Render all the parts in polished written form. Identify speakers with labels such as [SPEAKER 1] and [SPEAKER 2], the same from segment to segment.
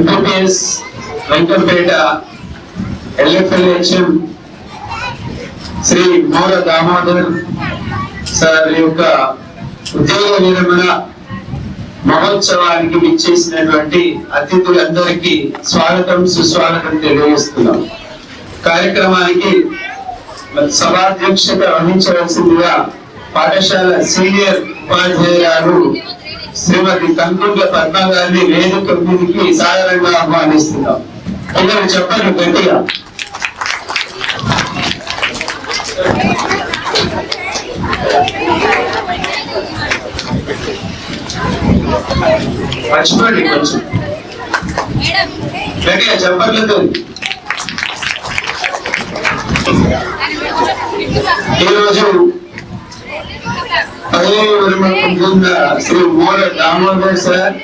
[SPEAKER 1] MPPS Venkampeta LFLHM Shri Mora Damodar sir యొక్క ఉద్యోగ విరమణ మహోత్సవానికి విచ్చేసినటువంటి అతిథులందరికీ స్వాగతం సుస్వాగతం తెలియజేస్తున్నాం. కార్యక్రమానికి సభాధ్యక్షత వహించవలసిందిగా పాఠశాల సీనియర్ ఉపాధ్యాయురాలు శ్రీమతి కంకుంట్ల పద్మ గారిని వేదిక మీదకి సాధారణంగా ఆహ్వానిస్తున్నాం. పిల్లలు చెప్పండి గట్టిగా. మర్చిపోండి కొంచెం గట్టిగా చెప్పట్లేదు. ఈరోజు శ్రీ మోర దామోదర్ సార్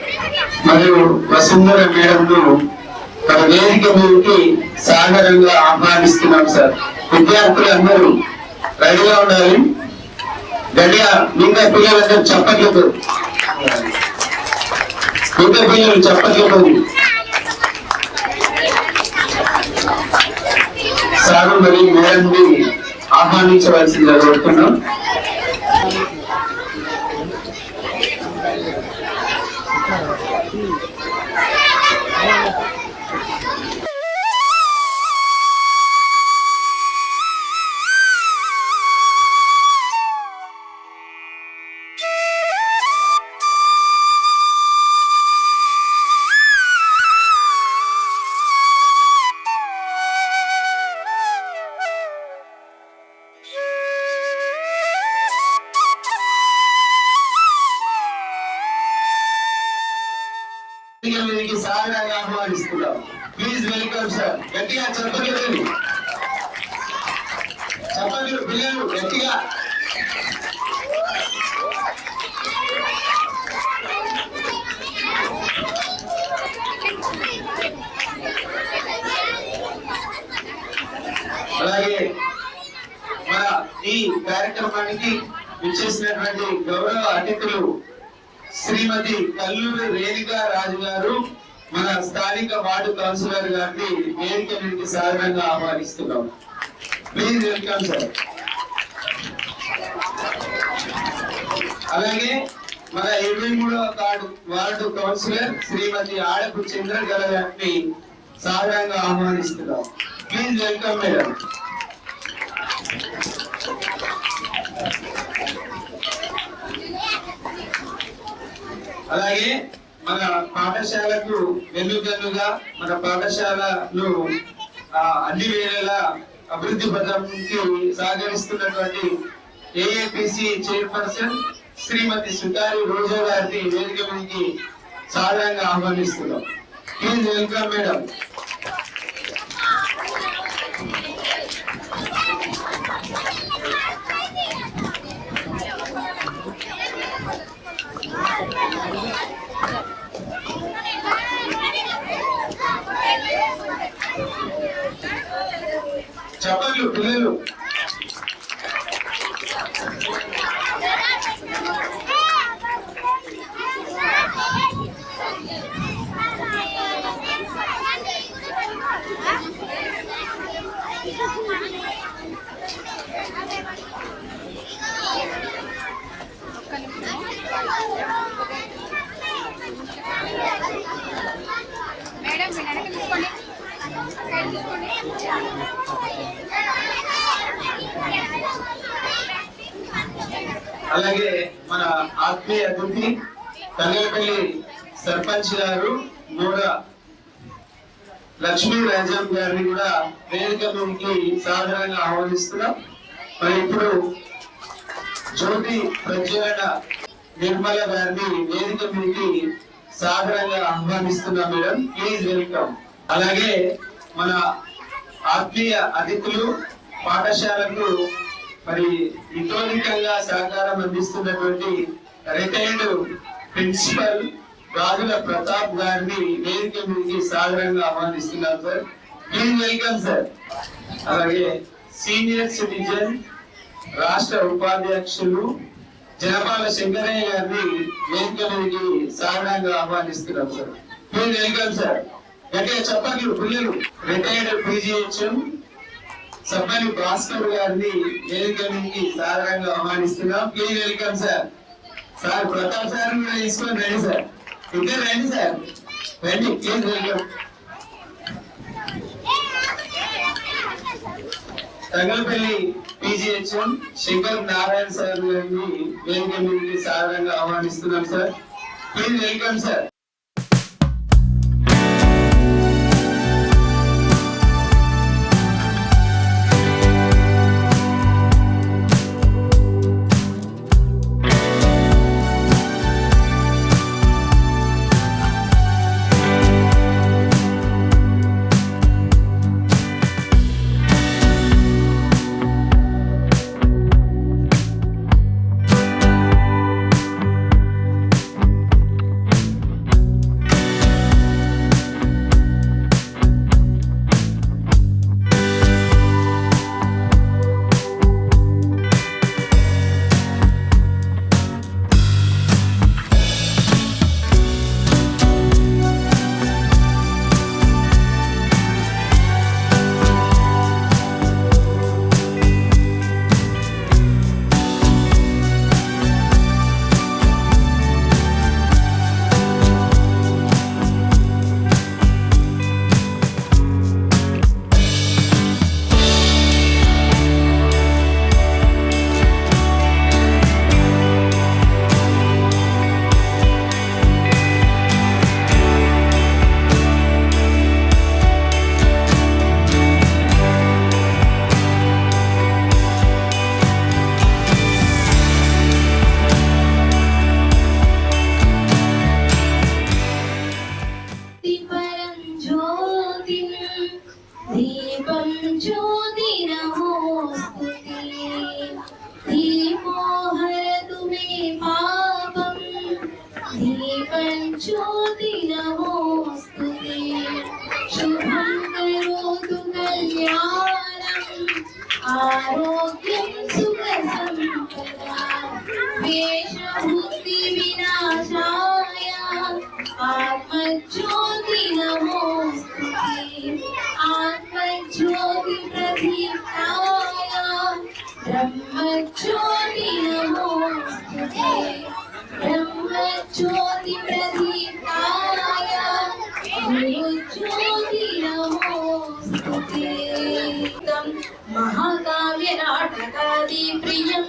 [SPEAKER 1] మరియు వసుంధర మేడంను వేదిక మీదకి సాధారణంగా ఆహ్వానిస్తున్నాం సార్. విద్యార్థులు అందరూ రెడీగా ఉండాలి. గట్టిగా మిగతా పిల్లలందరూ చెప్పట్లేదు. మిగతా పిల్లలు చెప్పట్లేదు. సారు మరి మేడంని ఆహ్వానించవలసిందిగా కోరుతున్నాం. సాధారణంగా ఆహ్వానిస్తున్నాం. Please welcome sir. గట్టిగా చెప్పలేదు. చెప్పండి పిల్లలు గట్టిగా. అలాగే మన ఈ కార్యక్రమానికి విచ్చేసినటువంటి గౌరవ అతిథులు శ్రీమతి కల్లూరి రేణుకా రాజు గారు, మన స్థానిక వార్డు కౌన్సిలర్ గారిని వేదిక మీదకి సాధారణంగా ఆహ్వానిస్తున్నాం. Please welcome sir. అలాగే మన 23వ వార్డు కౌన్సిలర్ శ్రీమతి ఆడపు చంద్రకళ గారిని సాధారణంగా ఆహ్వానిస్తున్నాం. Please welcome madam. అలాగే మన పాఠశాలకు వెన్నుదన్నుగా మన పాఠశాలను అన్ని వేళలా అభివృద్ధి పథంకి సహకరిస్తున్నటువంటి AAPC చైర్పర్సన్ శ్రీమతి సుతారి రోజా గారిని వేదిక మీదకి సాధారణంగా ఆహ్వానిస్తున్నాం. Please welcome madam. చెప్పండి పిల్లలు. అలాగే మన ఆత్మీయ అతిథి తంగలపల్లి సర్పంచ్ గారు మూడ లక్ష్మీ రాజం గారిని కూడా వేదిక మీదకి సాధారణంగా ఆహ్వానిస్తున్నాం. మరి ఇప్పుడు జ్యోతి ప్రజ్వలన నిర్మల గారిని వేదిక మీదకి సాధారణంగా ఆహ్వానిస్తున్నాం మేడం. Please welcome. అలాగే మన ఆత్మీయ అతిథులు పాఠశాలకు మరి ఇతోధికంగా సహకారం అందిస్తున్నటువంటి రిటైర్డ్ ప్రిన్సిపల్ రాజుల ప్రతాప్ గారిని వేదిక మీదకి సాధారణంగా ఆహ్వానిస్తున్నారు సార్. Please welcome sir. అలాగే సీనియర్ సిటిజన్ రాష్ట్ర ఉపాధ్యక్షులు జనపాల శంకరయ్య గారిని వేదిక మీదకి సాధారణంగా ఆహ్వానిస్తున్నారు సార్. Please welcome sir. గట్టిగా చెప్పట్లు పిల్లలు. రిటైర్డ్ పీజీహెచ్ఎం సబ్బని భాస్కర్ గారిని వేదిక నుంచి సాధారణంగా ఆహ్వానిస్తున్నాం. Please welcome sir. Sir Pratap sir కూడా తీసుకొని రండి సార్. ఇద్దరు రండి సార్, రండి please welcome. Thangallapalli PGHM Shankar Narayana sir గారిని వేదిక నుంచి సాధారణంగా ఆహ్వానిస్తున్నాం సార్. Please welcome sir.
[SPEAKER 2] आरोग्यं सुखसंपदा वेशबुद्धि विनाशाय आत्मज्योति नमोस्तुते आत्मज्योति प्रदीप्ताय ब्रह्मज्योति नमोस्तुते ब्रह्मज्योति प्रदीप्ताय गुरुज्योति नमोस्तुते महाकाव्य नाटकादि प्रियं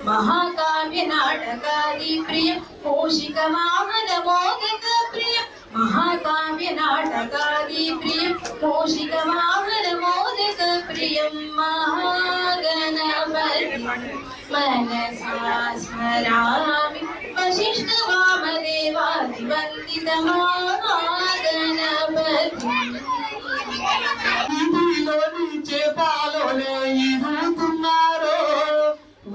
[SPEAKER 2] महाकाव्य नाटकादि प्रियं मूषिकवाहन मोदक प्रियं महाकाव्य नाटकादि प्रियं मूषिकवाहन मोदक प्रियं महागणपति मनसा स्मरामि वसिष्ठ वामदेवादिवन्दित महागणपति
[SPEAKER 1] చేపాలోనే ఈదుతున్నారు,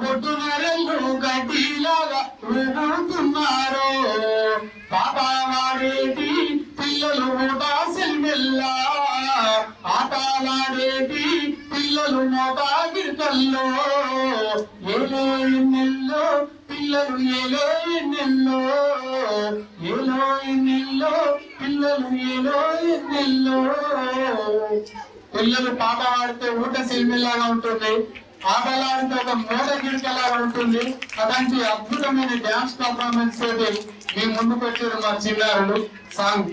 [SPEAKER 1] ఒడ్డునరెళ్ళు గడ్డిలాగా ఊగుతున్నారు. పాపమాడేటి పిల్లలు బాసిల్మెల్లా, ఆటలాడేటి పిల్లలు మోతాగిరికల్లో, ఏలో ఎన్నెల్లో పిల్లలు ఏలో ఎన్నెల్లో, ఏలో ఎన్నెల్లో పిల్లలు ఏలో ఎన్నెల్లో. పిల్లలు పాట పాడితే ఊట సిల్మిలాగా ఉంటుంది, ఆటలాడితే ఒక మోద గిరికలాగా ఉంటుంది. అలాంటి అద్భుతమైన డ్యాన్స్ పర్ఫార్మెన్స్ తోటి మీ ముందుకు వచ్చారు మా చిన్నారులు. సాంగ్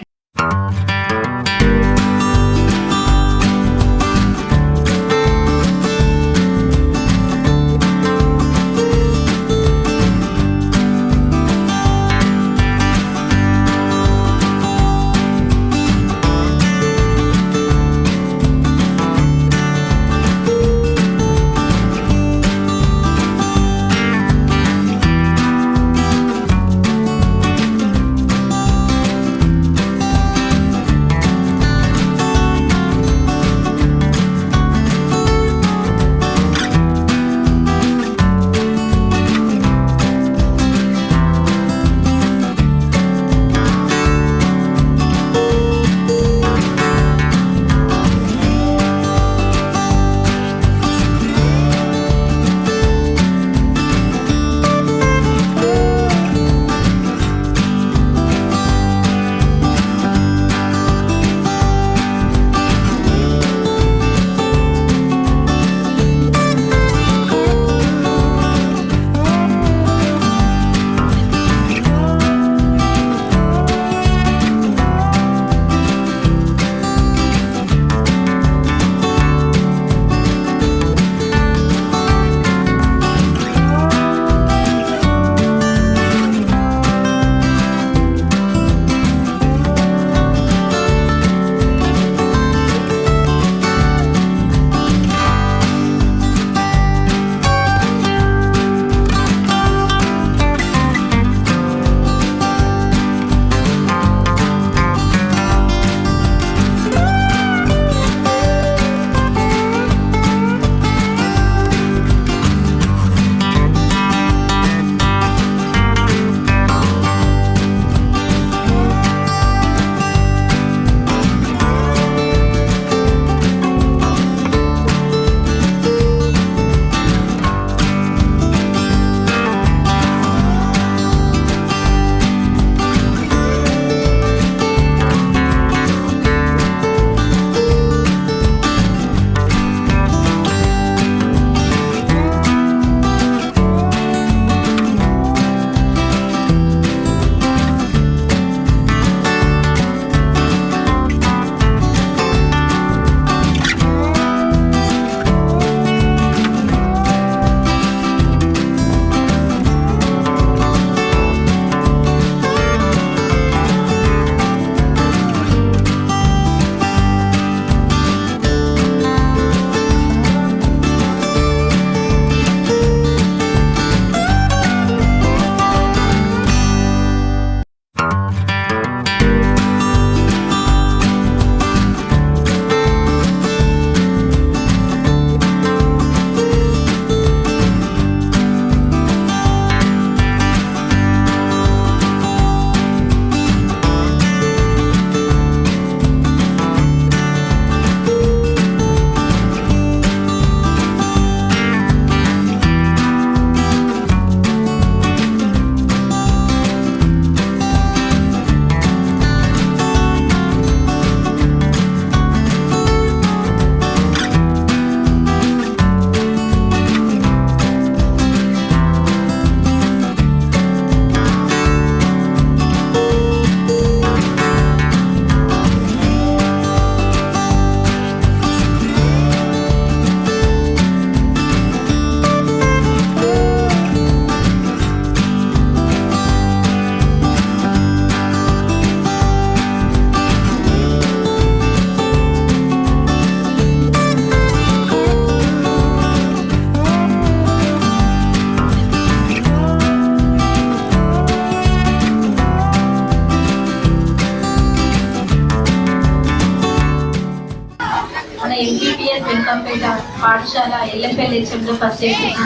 [SPEAKER 2] పాఠశాల ఎల్ఎఫ్ఎల్హెచ్ఎంలో పనిచేస్తున్న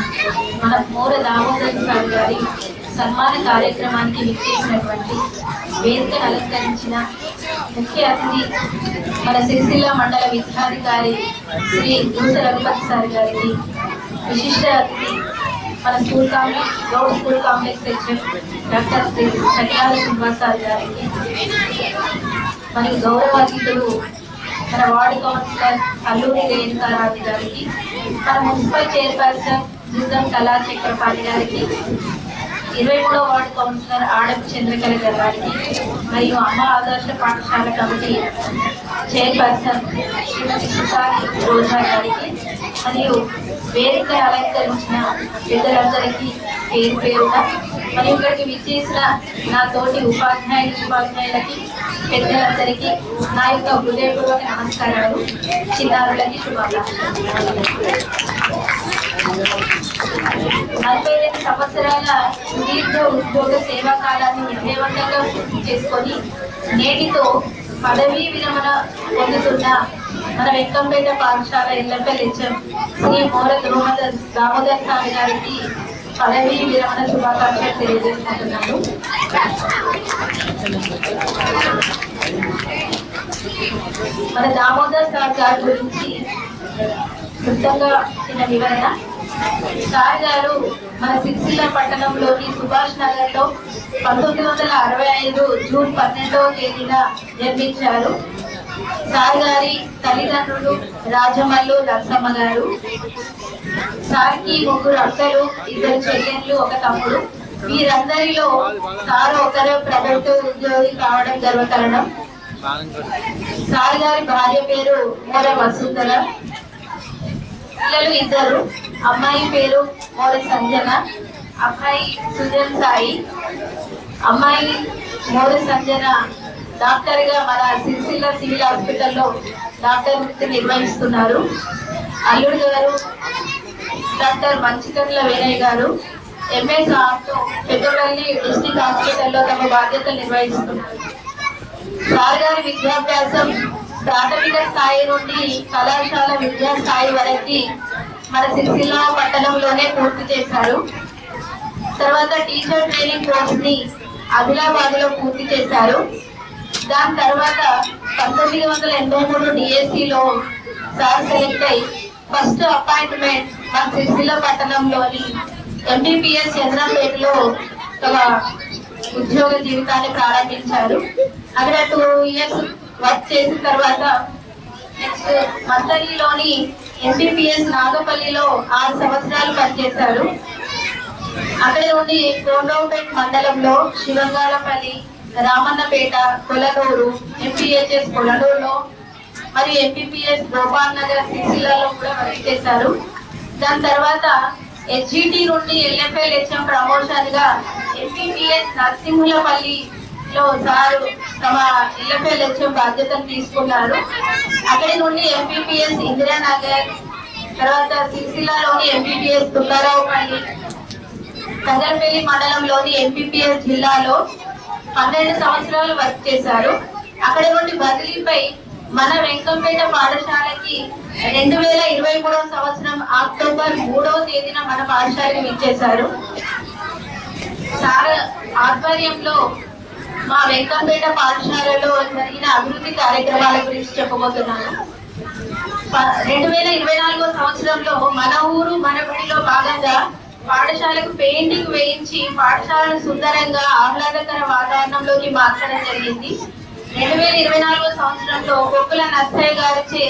[SPEAKER 2] మన మోర దామోదర్ సార్ గారి సన్మాన కార్యక్రమానికి విచ్చేసినటువంటి వేదికను అలంకరించిన ముఖ్య అతిథి మన సిరిసిల్ల మండల విద్యాధికారి శ్రీ దూస రఘుపతి సార్ గారికి, విశిష్ట అతిథి మన school complex HM doctor Shri Chakrala Srinivas sir గారికి, మరియు గౌరవ అతిథులు మన వార్డు కౌన్సిలర్ అల్లూరి రేణుకారాజు గారికి, మన మున్సిపల్ చైర్పర్సన్ జుద్దం కళా చక్రపాణి గారికి, 23వ వార్డు కౌన్సిలర్ ఆడపు చంద్రకళ గారికి, మరియు అమ్మ ఆదర్శ పాఠశాల కమిటీ చైర్పర్సన్ శ్రీమతి సుతారి రోజా గారికి, మరియు వేదిక అలంకరించిన పెద్దలందరికీ పేరు పేరున, మరియు ఇక్కడికి విచ్చేసిన నా తోటి ఉపాధ్యాయులకి పెద్దలందరికీ నా యొక్క హృదయపూర్వక నమస్కారాలు, చిన్నారులకి శుభాకాంక్షలు. 45 సంవత్సరాల సుదీర్ఘ ఉద్యోగ సేవా కాలాన్ని విజయవంతంగా పూర్తి చేసుకొని నేటితో పదవీ విరమణ పొందుతున్న మన వెంకంపేట పాఠశాల ఎల్ఎఫ్ఎల్హెచ్ఎం శ్రీ మోర దామోదర్ సార్ గారికి పదవీ విరమణ శుభాకాంక్షలు తెలియజేసుకుంటున్నాను. మన దామోదర్ సార్ గారి గురించి క్లుప్తంగా చిన్న వివరణ. సార్ గారు మన సిరిసిల్ల పట్టణంలోని సుభాష్ నగర్ లో 1965 జూన్ 12వ తేదీన జన్మించారు. సార్ గారి తల్లిదండ్రులు రాజమల్లు నరసమ్మ గారు. సార్కి 3 అక్కలు, 2 చెల్లెళ్ళు, 1 తమ్ముడు. వీరందరిలో సార్ ఒకరు ప్రభుత్వ ఉద్యోగి కావడం గర్వకారణం. సార్ గారి భార్య పేరు మోర వసుంధర. పిల్లలు 2, అమ్మాయి పేరు మోర సంజన, అబ్బాయి సుజన్ సాయి. అమ్మాయి మోర సంజన డాక్టర్ గా మన సిరిసిల్ల సివిల్ హాస్పిటల్లో డాక్టర్ వృత్తి నిర్వహిస్తున్నారు. అల్లుడు గారు డాక్టర్ మంచికర్ల వేణయ్య గారు ఎంఎస్ ఆర్తో పెద్దపల్లి డిస్ట్రిక్ట్ హాస్పిటల్లో తమ బాధ్యతలు నిర్వహిస్తున్నారు. సార్ గారి విద్యాభ్యాసం ప్రాథమిక స్థాయి నుండి కళాశాల విద్యా స్థాయి వరకు మన సిరిసిల్ల పట్టణంలోనే పూర్తి చేశారు. తర్వాత టీచర్ ట్రైనింగ్ కోర్స్ ని ఆదిలాబాద్ లో పూర్తి చేశారు. దాని తర్వాత 1983 డిఎస్సిలో సార్ సెలెక్ట్ అయి ఫస్ట్ అపాయింట్మెంట్ మన సిరిసిల్ల పట్టణంలోని ఎంబీపీఎస్ చంద్రంపేటలో తమ ఉద్యోగ జీవితాన్ని ప్రారంభించారు. అక్కడ 2 ఇయర్స్ వర్క్ చేసిన తర్వాత నెక్స్ట్ మంతరిలోని ఎంబీపీఎస్ నాగపల్లిలో 6 సంవత్సరాలు పనిచేశారు. అక్కడ నుండి కోండ్రావుపేట మండలంలో శివంగాలపల్లి, రామన్నపేట, కొలనూరు, ఎంపీహెచ్ఎస్ కొలనూరులో మరియు ఎంపీపీఎస్ గోపాల్ నగర్ సిరిసిల్లలో కూడా వర్క్ చేశారు. దాని తర్వాత హెచ్జిటి నుండి ఎల్ఎఫ్ఎల్హెచ్ఎం ప్రమోషన్ గా ఎంపీపీఎస్ నరసింహులపల్లిలో సారు తమ ఎల్ఎఫ్ఎల్హెచ్ఎం బాధ్యతను తీసుకున్నారు. అక్కడి నుండి ఎంపీపీఎస్ ఇందిరానగర్, తర్వాత సిరిసిల్లాలోని ఎంపీపీఎస్ తుల్లారావుపల్లి, కజర్పల్లి మండలంలోని ఎంపీపీఎస్ జిల్లాలో 12 సంవత్సరాలు వర్క్ చేశారు. అక్కడ నుండి బదిలీపై మన వెంకంపేట పాఠశాలకి 2023వ సంవత్సరం అక్టోబర్ 3వ తేదీన మన పాఠశాలకు విచ్చేశారు. సార్ ఆధ్వర్యంలో మా వెంకంపేట పాఠశాలలో జరిగిన అభివృద్ధి కార్యక్రమాల గురించి చెప్పబోతున్నాను. 2024వ సంవత్సరంలో మన ఊరు మన బడిలో భాగంగా పాఠశాలకు పెయింటింగ్ వేయించి పాఠశాలను సుందరంగా ఆహ్లాదకర వాతావరణంలోకి మార్చడం జరిగింది. 2024వ సంవత్సరంలో కొక్కుల నర్సయ్య గారిచే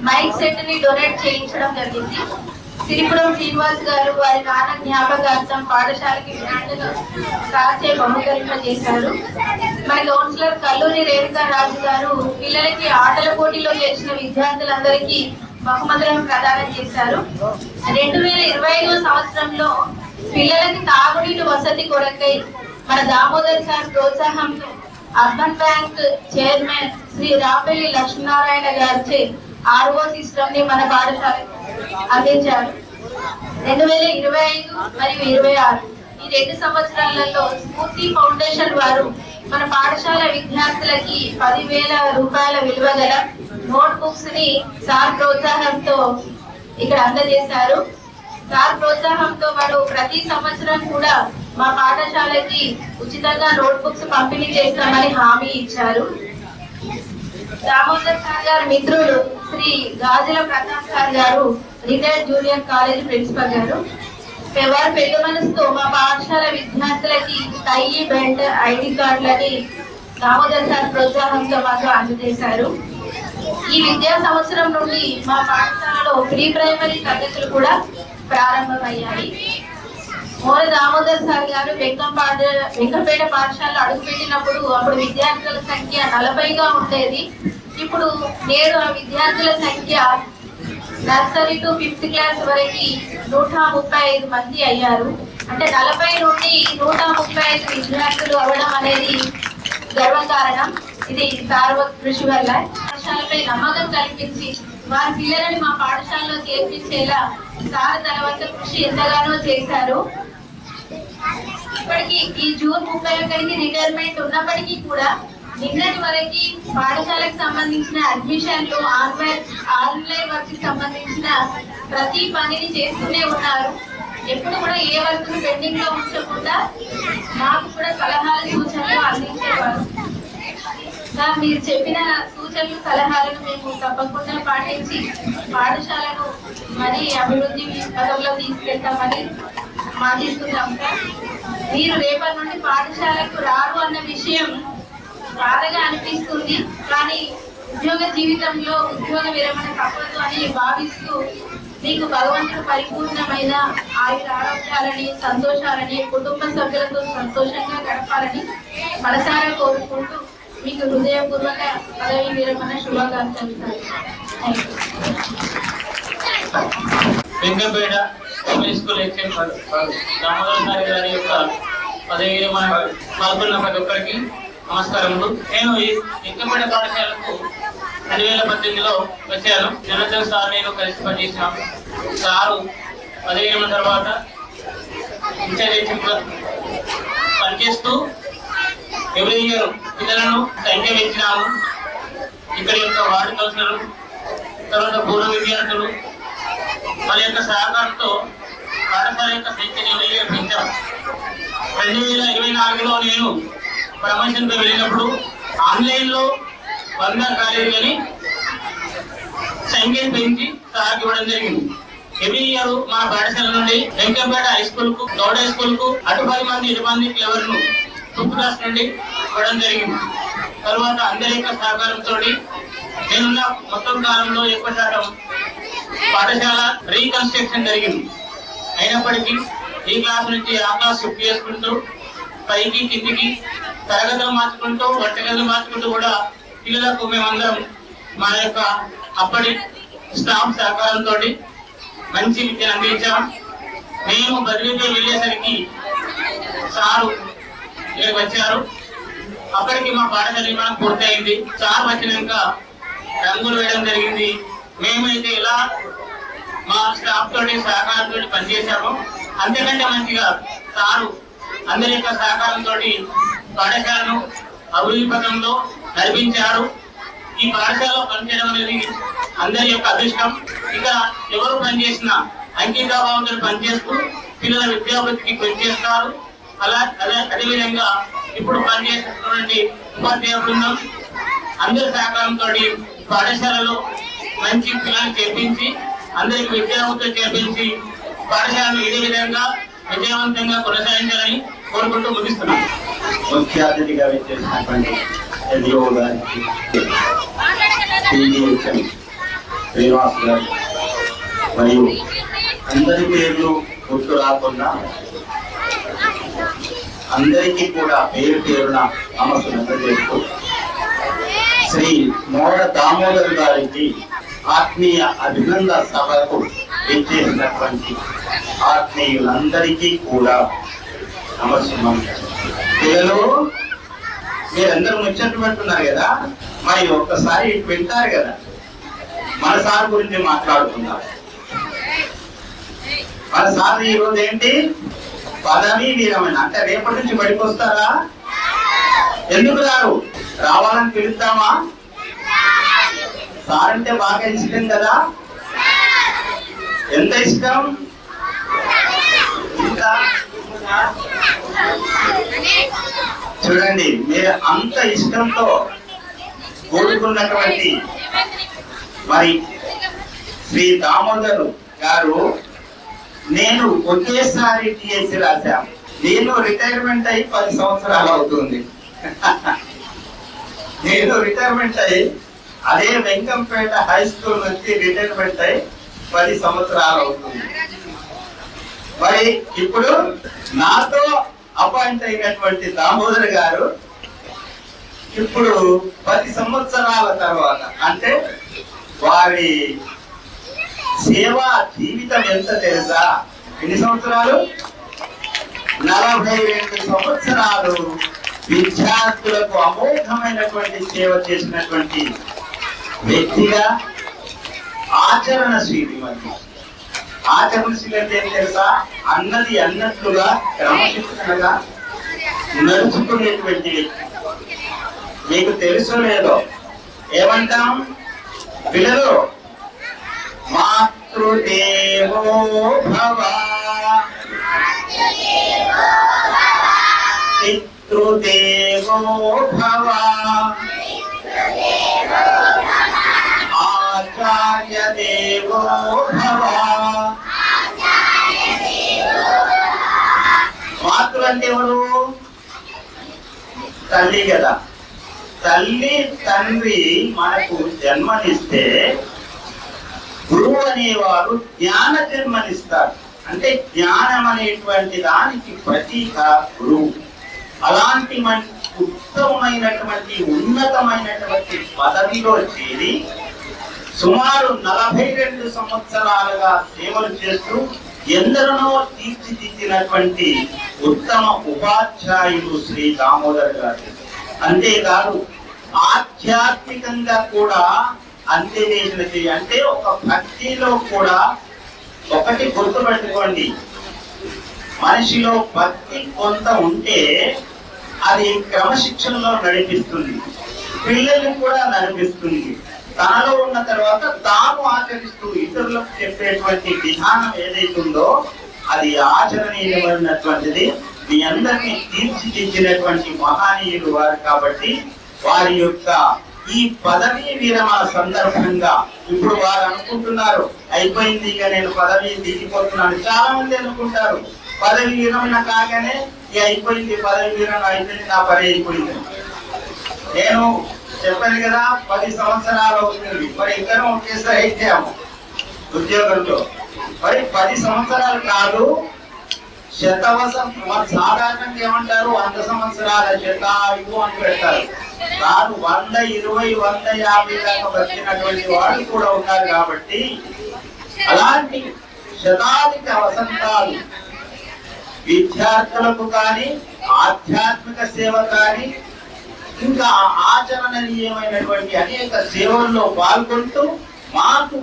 [SPEAKER 2] మైక్ సెట్ ని డొనేట్ చేయించడం జరిగింది. సిరిపురం శ్రీనివాస్ గారు వారి నాన్న జ్ఞాపకార్థం పాఠశాలకి వినాయకులు కాచే బహుకరింపజేశారు. మన కౌన్సిలర్ కల్లూరి రేణుకారాజు గారు పిల్లలకి ఆటల పోటీలో గెలిచిన విద్యార్థులందరికీ బహుమతులను ప్రదానం చేశారు. 2025వ సంవత్సరంలో పిల్లలకి తాగునీటి వసతి కొరకై మన దామోదర్ సార్ ప్రోత్సాహంతో urban bank chairman Shri Rampalli Lakshminarayana గారిచే ఆర్ఓ సిస్టమ్ ని మన పాఠశాలకు అందించారు. 2025 మరియు 26 ఈ 2 సంవత్సరాలలో స్ఫూర్తి ఫౌండేషన్ వారు మన పాఠశాల విద్యార్థులకి 10,000 రూపాయల విలువ గల నోట్ బుక్స్ ని సార్ ప్రోత్సాహంతో ఇక్కడ అందజేశారు. సార్ ప్రోత్సాహంతో వారు ప్రతి సంవత్సరం కూడా మా పాఠశాలకి ఉచితంగా నోట్బుక్స్ పంపిణీ చేస్తామని హామీ ఇచ్చారు. దామోదర్ సార్ గారి మిత్రులు శ్రీ గాజుల ప్రతాప్ సార్ గారు రిటైర్డ్ జూనియర్ కాలేజ్ ప్రిన్సిపల్ గారు వారు పెద్ద మనసుతో మా పాఠశాల విద్యార్థులకి టై బెల్ట్ ఐడి కార్డులని దామోదర్ సార్ ప్రోత్సాహంతో మాకు అందజేశారు. ఈ విద్యా సంవత్సరం నుండి మా పాఠశాలలో ప్రీ ప్రైమరీ తరగతులు కూడా ప్రారంభమయ్యాయి. మోర దామోదర్ సార్ గారు వెంకంపేట పాఠశాలలో అడుగుపెట్టినప్పుడు అప్పుడు విద్యార్థుల సంఖ్య 40గా ఉండేది. ఇప్పుడు నేడు ఆ విద్యార్థుల సంఖ్య నర్సరీ టు 5th క్లాస్ వరకు 135 మంది అయ్యారు. అంటే 40 నుండి 135 విద్యార్థులు అవ్వడం అనేది గర్వకారణం. ఇది సార్వ కృషి వల్ల పాఠశాలపై నమ్మకం కల్పించి వారి పిల్లలని మా పాఠశాలలో చేర్పించేలా సార్ తన వంత కృషి ఎంతగానో చేశారు. ఇప్పటికీ ఈ జూన్ 31కి రిటైర్మెంట్ ఉన్నప్పటికీ కూడా నిన్నటి వరకు పాఠశాలకు సంబంధించిన అడ్మిషన్లు ఆన్లైన్ వర్క్ కి సంబంధించిన ప్రతి పనిని చేస్తూనే ఉన్నారు. ఎప్పుడు కూడా ఏ వర్క్ పెండింగ్ లో ఉంచకుండా మాకు కూడా సలహాలు సూచనలు అందించేవారు. సార్ మీరు చెప్పిన సూచనలు సలహాలను మేము తప్పకుండా పాటించి పాఠశాలను మరి అభివృద్ధి పదంలో తీసుకెళ్తామని మాటిస్తున్నాం సార్. మీరు రేపటి నుండి పాఠశాలకు రారు అన్న విషయం బాధగా అనిపిస్తుంది. కానీ ఉద్యోగ జీవితంలో ఉద్యోగ విరమణ తప్పదు అని భావిస్తూ మీకు భగవంతుడు పరిపూర్ణమైన ఆయుర ఆరోగ్యాలని సంతోషాలని కుటుంబ సభ్యులతో సంతోషంగా గడపాలని మనసారా కోరుకుంటూ మీకు హృదయపూర్వక పదవి విరమణ శుభాకాంక్షలు.
[SPEAKER 3] వెంకపేట పబ్లిక్ స్కూల్ దామోదర్ సార్ గారి యొక్క పదవి విరమణ పాల్గొన్న ప్రతి ఒక్కరికి నమస్కారములు. నేను ఈ వెంకపేట పాఠశాలకు 2018లో వచ్చాను. జనరల్ సార్ నేను కలిసి పనిచేసినాము. సారు పదవి విరమణ తర్వాత ఇన్ఛార్జ్ పనిచేస్తూ ఎవ్రీ ఇయర్ పిల్లలను సంఖ్య పెంచినాము. ఇక్కడ యొక్క వార్డు కౌన్సిలర్లు తర్వాత పూర్వ విద్యార్థులు వాళ్ళ యొక్క సహకారంతో పాఠశాల యొక్క సంఖ్యను ఎవ్రీ ఇయర్ పెంచాము. 2024లో నేను ప్రమోషన్తో వెళ్ళినప్పుడు ఆన్లైన్లో 100 కాలేజీలని సంఖ్యను పెంచి సార్కి ఇవ్వడం జరిగింది. ఎవ్రీ ఇయర్ మా పాఠశాల నుండి వెంకపేట హై స్కూల్ కు గౌడ హై స్కూల్ కు అటు 10 మంది 20 మంది ఎవరిను 5th క్లాస్ నుండి ఇవ్వడం జరిగింది. తర్వాత అందరి యొక్క సహకారంతో నేనున్న మొత్తం కాలంలో ఎక్కువ శాతం పాఠశాల రీకన్స్ట్రక్షన్ జరిగింది. అయినప్పటికీ ఈ క్లాస్ నుంచి ఆ క్లాస్ షిఫ్ట్ చేసుకుంటూ పైకి కిందికి తరగతులు మార్చుకుంటూ వంటగదులు మార్చుకుంటూ కూడా పిల్లలకు మేమందరం మా యొక్క అప్పటి స్టాఫ్ సహకారంతో మంచి విద్యను అందించాం. మేము బదిలీతో వెళ్ళేసరికి సారు ఇక్కడికి వచ్చారు. అప్పటికి మా పాఠశాల నిర్మాణం పూర్తయింది. సార్ వచ్చినాక రంగులు వేయడం జరిగింది. మేమైతే ఇలా మా స్టాఫ్ తోటి సహకారంతో పనిచేశాము. అంతకంటే మంచిగా సారు అందరి యొక్క సహకారంతో పాఠశాలను అభివృద్ధి పథంలో నడిపించారు. ఈ పాఠశాలలో పనిచేయడం అనేది అందరి యొక్క అదృష్టం. ఇక ఎవరు పనిచేసినా అంకితభావంతో పనిచేస్తూ పిల్లల విద్యాభివృద్ధికి పనిచేస్తారు. అదేవిధంగా ఇప్పుడు పనిచేస్తున్నటువంటి ఉపాధ్యాయ బృందం అందరి సహకారంతో పాఠశాలలో మంచి పిల్లల్ని చేర్పించి అందరికి విద్యావంతులు చేర్పించి పాఠశాలను ఇదే విధంగా విజయవంతంగా కొనసాగించాలని కోరుకుంటూ ముగిస్తున్నాం.
[SPEAKER 1] ముఖ్య అతిథిగా వచ్చేసినటువంటి ఎన్జిఓ గారికి, శ్రీనివాస్ గారు మరియు అందరి పేర్లు గుర్తు రాకుండా అందరికీ కూడా పేరు పేరున నమస్కారం చేస్తూ శ్రీ మోడ దామోదర్ గారికి ఆత్మీయ అభినందన సభకు ఇచ్చేసినటువంటి ఆత్మీయులందరికీ కూడా నమస్కారం. పిల్లలు మీరందరూ ముచ్చట్లు పెట్టున్నారు కదా, మరి ఒక్కసారి వింటారు కదా, మన సార్ గురించి మాట్లాడుకుందాం. మన సార్ ఈరోజు ఏంటి పదవి విరమణ. అంటే రేపటి నుంచి బడికి వస్తారా? ఎందుకు రారు? రావాలని పిలుస్తామా? సార్ అంటే బాగా ఇష్టం కదా. ఎంత ఇష్టం? ఇంకా చూడండి, మీరు అంత ఇష్టంతో కూడుకున్నటువంటి మరి శ్రీ దామోదర్ గారు, నేను ఒకేసారి టిఎస్సి రాశాను. నేను రిటైర్మెంట్ అయ్యి 10 సంవత్సరాలు అవుతుంది. నేను రిటైర్మెంట్ అయ్యి అదే వెంకంపేట హై స్కూల్ నుంచి రిటైర్మెంట్ అయ్యి 10 సంవత్సరాలు అవుతుంది. మరి ఇప్పుడు నాతో అపాయింట్ అయినటువంటి దామోదర్ గారు ఇప్పుడు 10 సంవత్సరాల తర్వాత, అంటే వారి సేవా జీవితం ఎంత తెలుసా? ఎన్ని సంవత్సరాలు? 42 సంవత్సరాలు విద్యార్థులకు అమోఘమైనటువంటి సేవ చేసినటువంటి వ్యక్తిగా ఆచరణశీలి. మరి ఆచరణశీలి అంటే ఏం తెలుసా? అన్నది అన్నట్లుగా క్రమశిక్షణగా నడుచుకునేటువంటి వ్యక్తి. మీకు తెలుసో లేదో, ఏమంటాం పిల్లలు? మాతృదేవో భవ, పితృదేవో భవ, ఆచార్య దేవో భవ. మాతృ అంటే ఎవరు? తల్లి కదా. తల్లి తండ్రి మనకు జన్మనిస్తే గురువు అనేవారు జ్ఞాన జన్మనిస్తారు. అంటే జ్ఞానం అనేటువంటి దానికి ప్రతీక గురువు. అలాంటి ఉత్తమమైనటువంటి ఉన్నతమైనటువంటి పదవిలో చేరి సుమారు 42 సంవత్సరాలుగా సేవలు చేస్తూ ఎందరినో తీర్చిదిద్దినటువంటి ఉత్తమ ఉపాధ్యాయులు శ్రీ దామోదర్ గారు. అంతేకాదు ఆధ్యాత్మికంగా కూడా అంతే చేసినది. అంటే ఒక భక్తిలో కూడా ఒకటి గుర్తుపెట్టుకోండి, మనిషిలో భక్తి కొంత ఉంటే అది క్రమశిక్షణలో నడిపిస్తుంది, పిల్లల్ని కూడా నడిపిస్తుంది. తనలో ఉన్న తర్వాత తాను ఆచరిస్తూ ఇతరులకు చెప్పేటువంటి విధానం ఏదైతుందో అది ఆచరణీయమైనటువంటిది. మీ అందరినీ తీర్చిదిద్దినటువంటి మహానీయులు వారు. కాబట్టి వారి యొక్క ఈ పదవీ విరమణ సందర్భంగా ఇప్పుడు వారు అనుకుంటున్నారు, అయిపోయింది ఇక నేను పదవి దిగిపోతున్నాను. చాలా మంది అనుకుంటారు పదవి విరమణ కాగానే ఇక అయిపోయింది, పదవి విరమణ అయిపోయింది, నా పని అయిపోయింది. నేను చెప్పాను కదా 10 సంవత్సరాలు అవుతుంది. మరి ఇద్దరం ఒకేసారి ఇచ్చాము ఉద్యోగంలో. మరి 10 సంవత్సరాలు కాదు, శతవసం. సాధారణంగా ఏమంటారు? 100 సంవత్సరాల శతాయువు అని పెడతారు. కాదు, 100, 20, 150 దాకా బతికినటువంటి వాళ్ళు కూడా ఉన్నారు. కాబట్టి అలాంటి శతాధిక వసంతాలు విద్యార్థులకు కానీ, ఆధ్యాత్మిక సేవ కానీ, ఇంకా ఆచరణీయమైనటువంటి అనేక సేవల్లో పాల్గొంటూ మాకు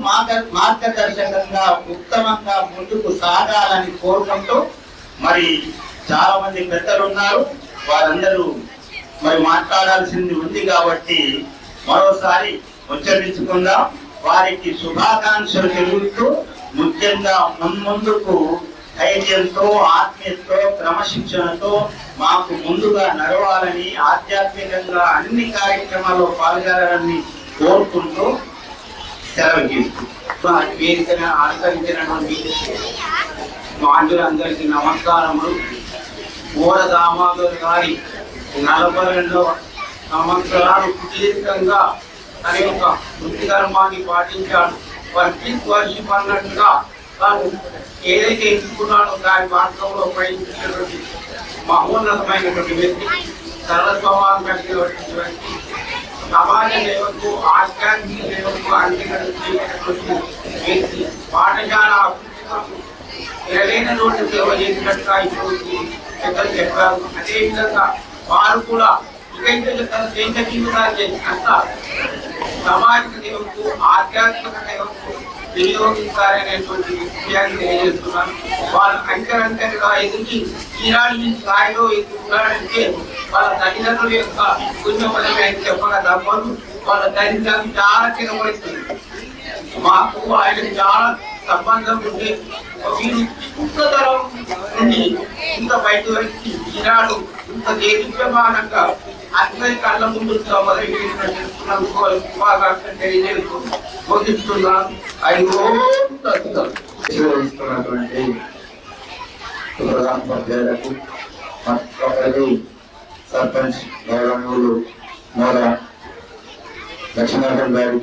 [SPEAKER 1] మార్గదర్శకంగా ఉత్తమంగా ముందుకు సాగాలని కోరుకుంటూ, మరి చాలా మంది పెద్దలు ఉన్నారు, వారందరూ మరి మాట్లాడాల్సింది ఉంది కాబట్టి మరోసారి ఉచ్చరించుకుందాం. వారికి శుభాకాంక్షలు తెలుపుతూ, ముఖ్యంగా ముందుకు ధైర్యంతో, ఆత్మీయతతో, క్రమశిక్షణతో మాకు ముందుగా నడవాలని, ఆధ్యాత్మికంగా అన్ని కార్యక్రమాల్లో పాల్గొనాలని కోరుకుంటూ సెలవు తీసుకుంటూ వేదికను ఆచరించినటువంటి మాండులందరికీ నమస్కారములు. గోడ దామోదర్ గారి 42వ సంవత్సరాలు సుదీర్ఘంగా తన యొక్క వృత్తి ధర్మాన్ని పాటించాడు. వర్షిప్ అన్నట్టుగా తాను ఏదైతే ఎంచుకున్నాడో దాని మార్గంలో ప్రయత్నించినటువంటి మహోన్నతమైనటువంటి వ్యక్తి, సరళ స్వభావం కలిగినటువంటి వ్యక్తి, సమాజ సేవకు, ఆధ్యాత్మిక సేవకు అందించినటువంటి వ్యక్తి, పాఠశాల అభివృద్ధి ఎనలేనటువంటి సేవ చేసినట్టుగా ఇప్పుడు పెద్దలు చెప్పారు. అదేవిధంగా వారు కూడా జీవితాలు చేసినంత సామాజిక సేవకు, ఆధ్యాత్మిక సేవకు వినియోగించాలనేటువంటి విషయాన్ని తెలియజేస్తున్నాను. వాళ్ళు అంకెలంకెలుగా ఎదిగి ఈనాడు ఈ స్థాయిలో ఎదుగుతారంటే వాళ్ళ తల్లిదండ్రుల యొక్క పుణ్యఫలమే చెప్పక తప్పదు. వాళ్ళ తల్లిదండ్రులు చాలా తినబడుతుంది. మాకు ఆయన చాలా
[SPEAKER 3] సంబంధం ఉంటే ఇంతతరం నుండి ఇంత బయట వచ్చి ఈనాడు ఇంత దేశీయమానంగా అందరి కళ్ళ ముందు శుభాకాంక్షలు తెలియజేస్తూ బోధిస్తున్నాను.
[SPEAKER 1] ఇస్తున్నటువంటి ప్రధాన ఉపాధ్యాయులకు మరొకరికి సర్పంచ్ గౌరవనీయులు మోర లక్ష్మీనాథన్ గారి,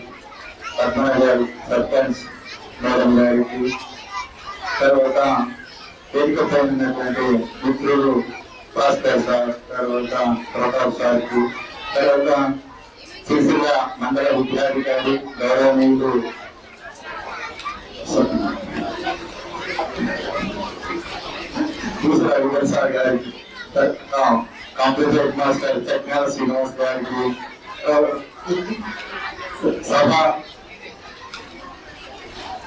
[SPEAKER 1] పద్మన గారి, సర్పంచ్ మేడం గారికి, తర్వాత వేదిక పైన ఉన్నటువంటి మిత్రులు భాస్కర్ సార్, తర్వాత ప్రతాప్ సార్కి, తర్వాత సిరిసిల్ల మండల విద్యాధికారి గౌరవనీయులు రవికర్ సార్ గారికి, కంప్యూటర్ హెడ్ మాస్టర్ చక్నాల శ్రీనివాస్ గారికి, సభ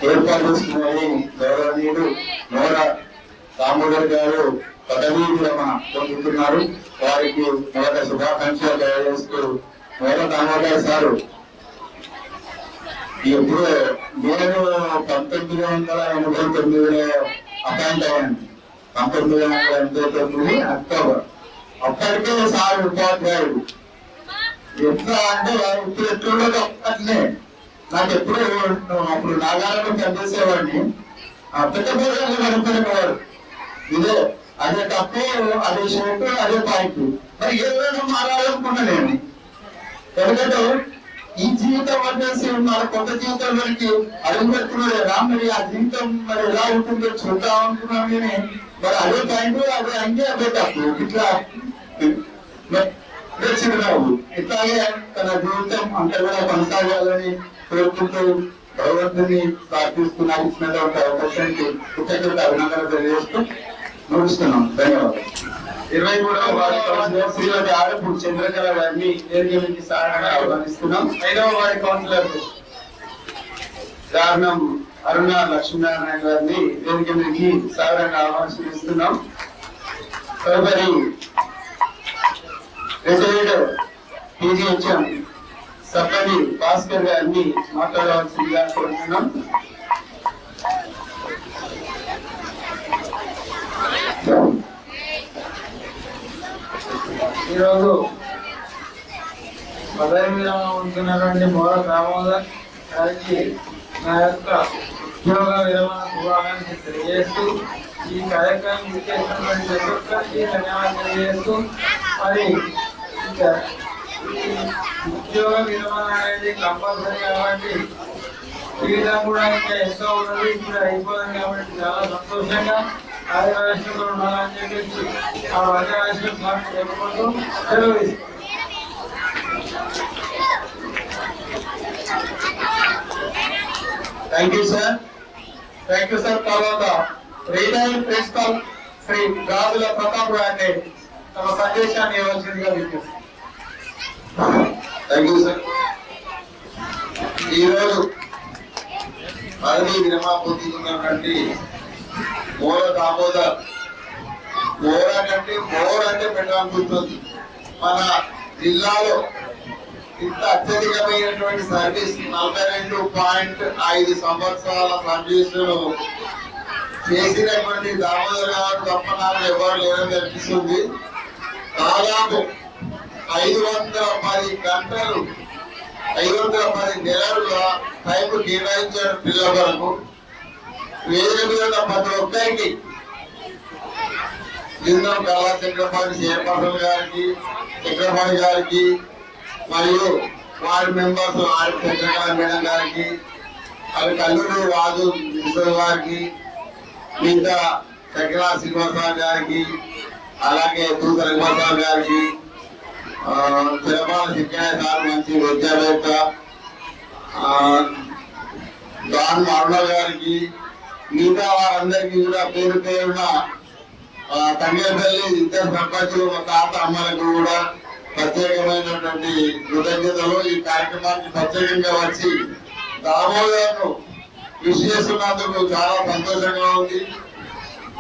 [SPEAKER 1] ఏర్పాటు చేసుకున్నది గౌరవనీయులు మోర దామోదర్ గారు పదవీ విరమణ పొందుతున్నారు. వారికి మొదట శుభాకాంక్షలు తెలియజేస్తూ మోర దామోదర్ సారు ఎప్పుడు నేను 1989 అపాయింట్ అయ్యాను. 1989 అక్టోబర్. అప్పటికే సార్ ఉపాధ్యాయుడు. ఎట్లా అంటే ఇప్పుడు ఎట్లుండదు అట్లే నాకు ఎప్పుడు అప్పుడు నాగాలను పనిచేసేవాడిని. పెద్ద పేరు కనుక్కునేవారు. ఇదే అదే తప్పు, అదే షేపు, అదే పాయింట్. మరి ఏదైనా మారాలనుకున్నా నేను. ఎందుకంటే ఈ జీవితం వచ్చేసి మన కొత్త జీవితంలోకి అడుగు పెట్టుకున్నారా, మరి ఆ జీవితం మరి ఎలా ఉంటుందో చూద్దాం అనుకున్నాం. కానీ మరి అదే పాయింట్, అదే అంగే, అదే తప్పు. ఇట్లా చిరునవ్వు ఇట్లాగే తన జీవితం అంతగా కొనసాగాలని కోరుకుంటూ భగవంతుని ప్రార్థిస్తూ నాకు ఇచ్చినటువంటి అవకాశానికి కృతజ్ఞత అభినందనలు తెలియజేస్తూ ముగిస్తున్నాం. ధన్యవాదాలు. 23వ వార్డు శ్రీమతి ఆడపూడి చంద్రకళ గారిని వేదికకి సాధారణంగా ఆహ్వానిస్తున్నాం. 5వ వార్డు కౌన్సిలర్ దారుణం అరుణ లక్ష్మీనారాయణ గారిని వేదికకి సాధారణంగా ఆహ్వానిస్తున్నాం. తదుపరి రిటైర్డ్ PGHM సబ్బని భాస్కర్ గారిని మాట్లాడవలసిందిగా కోరుతున్నాం.
[SPEAKER 4] ఈరోజు పదవి విరమణ ఉంటున్నటువంటి మోర దామోదర్ గారికి నా యొక్క ఉద్యోగ విరమణ శుభాకాంక్షలు తెలియజేస్తూ ఈ కార్యక్రమం చేసినటువంటి ప్రతి ఒక్కరికి ధన్యవాదాలు తెలియజేస్తూ మరి ఉద్యోగ విరమణ అనేది కంపల్సరీ కాబట్టి జీవితం కూడా ఇంకా ఎంతో ఉన్నది, ఇప్పుడు అయిపోయింది కాబట్టి చాలా సంతోషంగా ఆదివాసీలు ఉండాలని చెప్పేసి ఆ ఆదివాసీలు చెప్పుకుంటూ సెలవు ఇస్తాం.
[SPEAKER 1] Thank you sir. Thank you sir. తర్వాత రిటైర్డ్ ప్రిన్సిపల్ శ్రీ గాజుల ప్రతాప్ గారిని తమ సందేశాన్ని ఇవ్వాల్సిందిగా విజ్ఞప్తి. Thank you sir. ఈరోజు పదవీ విరమణ పొందుతున్నటువంటి మోర దామోదర్, మోర అంటే పెట్టాలనుకుంటుంది. మన జిల్లాలో ఇంత అత్యధికమైనటువంటి సర్వీస్ 42.5 సంవత్సరాల సర్వీస్ చేసినటువంటి దామోదర్ గారు తప్ప నాకు ఎవరు లేదని అనిపిస్తుంది. దాదాపు 510 గంటలు 510 నెలలుగా టైం కేటాయించాడు పిల్లల వరకు. వేదిక మీద ప్రతి ఒక్కరికి లింగం కళా చక్రపాణి చైర్పర్సన్ గారికి, చక్రపాణి గారికి, మరియు ward members R Chandrakala madam గారికి, అది కల్లూరు రాజు మిశ్ర గారికి, మిగతా చక్రా శ్రీనివాసరావు గారికి, అలాగే దూత రంగరావు గారికి, చిరపాల శిక్షణ సార్ మంచి విద్యావేత్త దాన్ అరుణ గారికి, మిగతా వారందరికీ కూడా పేరు పేరున తంగేపల్లి ఇద్దరు సర్పంచులు మా తాత అమ్మలకు కూడా ప్రత్యేకమైనటువంటి కృతజ్ఞతలు. ఈ కార్యక్రమానికి ప్రత్యేకంగా వచ్చి దామోదర్ను విష్ చేస్తున్నందుకు చాలా సంతోషంగా ఉంది.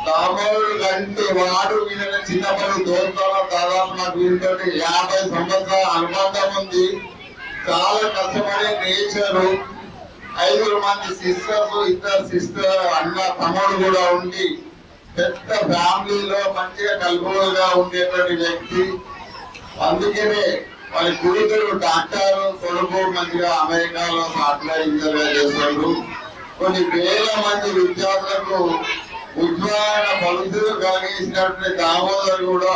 [SPEAKER 1] దామోదరు కంటే వాడు వీళ్ళని చిన్నప్పటి దోస్తాను దాదాపు నాకు వీరితో 50 సంవత్సరాల అనుబంధం ఉంది. చాలా కష్టపడే నేచరు,
[SPEAKER 5] 5 మంది సిస్టర్స్, 2 సిస్టర్ అన్న తమ్ముడు కూడా ఉండి పెద్ద ఫ్యామిలీలో మంచిగా కలుపుగా ఉండేటువంటి వ్యక్తి. అందుకనే వాళ్ళ కూతురు డాక్టర్, కొడుకు మంచిగా అమెరికాలో సాఫ్ట్వేర్ ఇంజనీర్ గా చేశాడు. కొన్ని వేల మంది విద్యార్థులకు ఉజ్వలమైన భవిష్యత్తు కలిగించినటువంటి దామోదర్ కూడా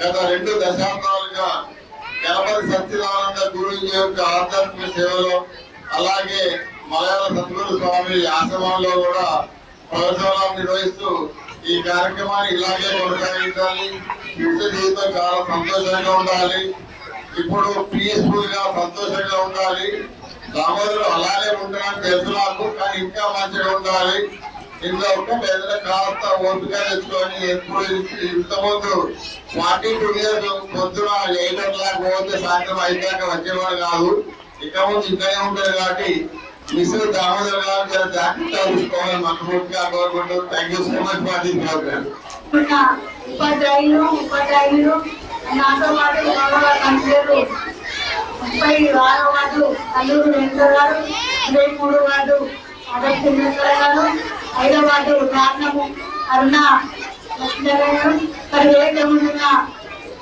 [SPEAKER 5] గత 2 దశాబ్దాలుగా గణపతి సత్యనారాయణ గురుజీ యొక్క ఆధ్యాత్మిక సేవలో, అలాగే మలయాళ సద్గురు స్వామి ఆశ్రమంలో కూడా ప్రవచనాలు నిర్వహిస్తూ ఈ కార్యక్రమాన్ని ఇలాగే కొనసాగించాలి. నిత్య జీవితం చాలా సంతోషంగా ఉండాలి. ఇప్పుడు పీస్ఫుల్ గా సంతోషంగా ఉండాలి. దామోదరు అలాగే ఉండాలని తెలుసు నాకు, కానీ ఇంకా మంచిగా ఉండాలి. ఇంట్లో ఒక పెద్ద కాస్త ఓపిక తెచ్చుకొని ఎప్పుడు ఇంతకుముందు 42 years పొద్దున 8 o'clock పోతే సాయంత్రం 5 దాకా వచ్చేవాడు కాదు. ఇక ముందు ఇక్కడే ఉంటారు కాబట్టి మిస్ దామోదర్ గారు జాగ్రత్త చూసుకోవాలని మనస్ఫూర్తిగా కోరుకుంటూ thank you so much for this programme.
[SPEAKER 2] ఉపాధ్యాయులు నాతో పాటు గౌరవ కౌన్సిలర్లు 36వ వార్డు అల్లూరు వెంకట గారు, 23వ వార్డు ఆదర్శ గారు, 5వ వార్డు రాట్నము అరుణ లక్ష్మీధర్ గారు, మరి వేదిక ముందున్న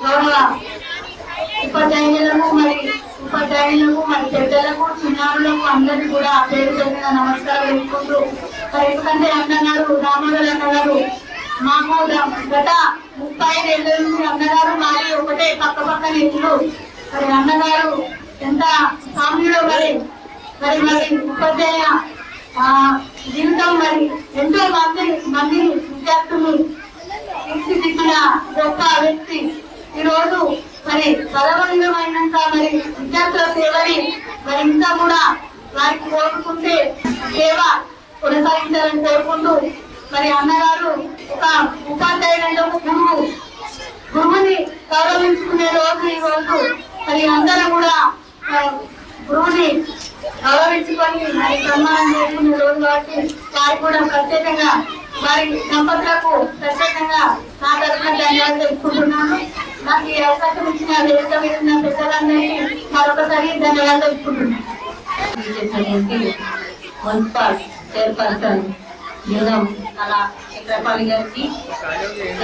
[SPEAKER 2] గౌరవ ఉపాధ్యాయులకు మరి పెద్దలకు, చిన్నారులకు అందరికీ కూడా పేరు పేరున నమస్కారం తెలుసుకుంటూ, మరి ఎందుకంటే అన్నగారు దామోదర్ అన్నగారు మాకు గత 35 ఏళ్ళ నుంచి అన్నగారు మాది ఒకటే పక్కన ఇల్లు. మరి అన్నగారు ఎంత సామ్యుడో మరి ఉపాధ్యాయ జీవితం మరి ఎంతో మంది విద్యార్థులు తీర్చిదిద్దిన గొప్ప వ్యక్తి. ఈ రోజు మరి పదవంతమైనంత మరి విద్యార్థుల సేవని మరి ఇంకా కూడా వారికి కోరుకుంటే సేవ కొనసాగించాలని కోరుకుంటూ, మరి అన్నగారు ఒక ఉపాధ్యాయుడు గురువుని గౌరవించుకునే రోజు ఈ రోజు. మరి అందరూ కూడా గురువుని గౌరవించుకొని మరి సన్మానం చేసుకునే రోజు కాబట్టి వారికి కూడా ప్రత్యేకంగా వారి దంపతులకు ప్రత్యేకంగా నా తరఫున ధన్యవాదాలు తెలుసుకుంటున్నాను. నాకు ఈ అవకాశం ఇచ్చిన వేదిక మీద ఉన్న పెద్దలందరికీ మరొకసారి ధన్యవాదాలు తెలుసుకుంటున్నాను.
[SPEAKER 6] మున్సిపల్ చైర్పర్సన్ యుగం అలా చక్రపాణి గారికి,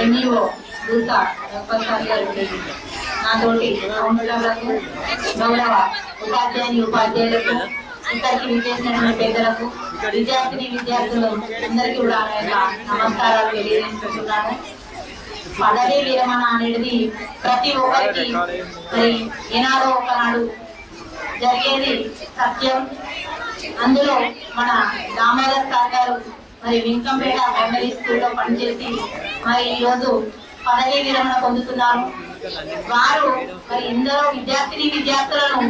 [SPEAKER 6] ఎంఈఓ దూసా రఘుపతి గారికి, నాతోటి కౌన్సిలర్లకు, గౌరవ ఉపాధ్యాయులకు, ఇక్కడికి విచ్చేసినటువంటి పెద్దలకు, విద్యార్థులు అందరికీ కూడా నమస్కారాలు తెలియజేసుకుంటున్నాను. పదవీ విరమణ అనేది ప్రతి ఒక్కరికి మరి ఏనాడో ఒకనాడు జరిగేది సత్యం. అందులో మన దామోదర్ సార్ గారు మరి వెంకంపేట ప్రైమరీ స్కూల్లో పనిచేసి మరి ఈరోజు పదవీ విరమణ పొందుతున్నారు. వారు మరి ఎందరో విద్యార్థులను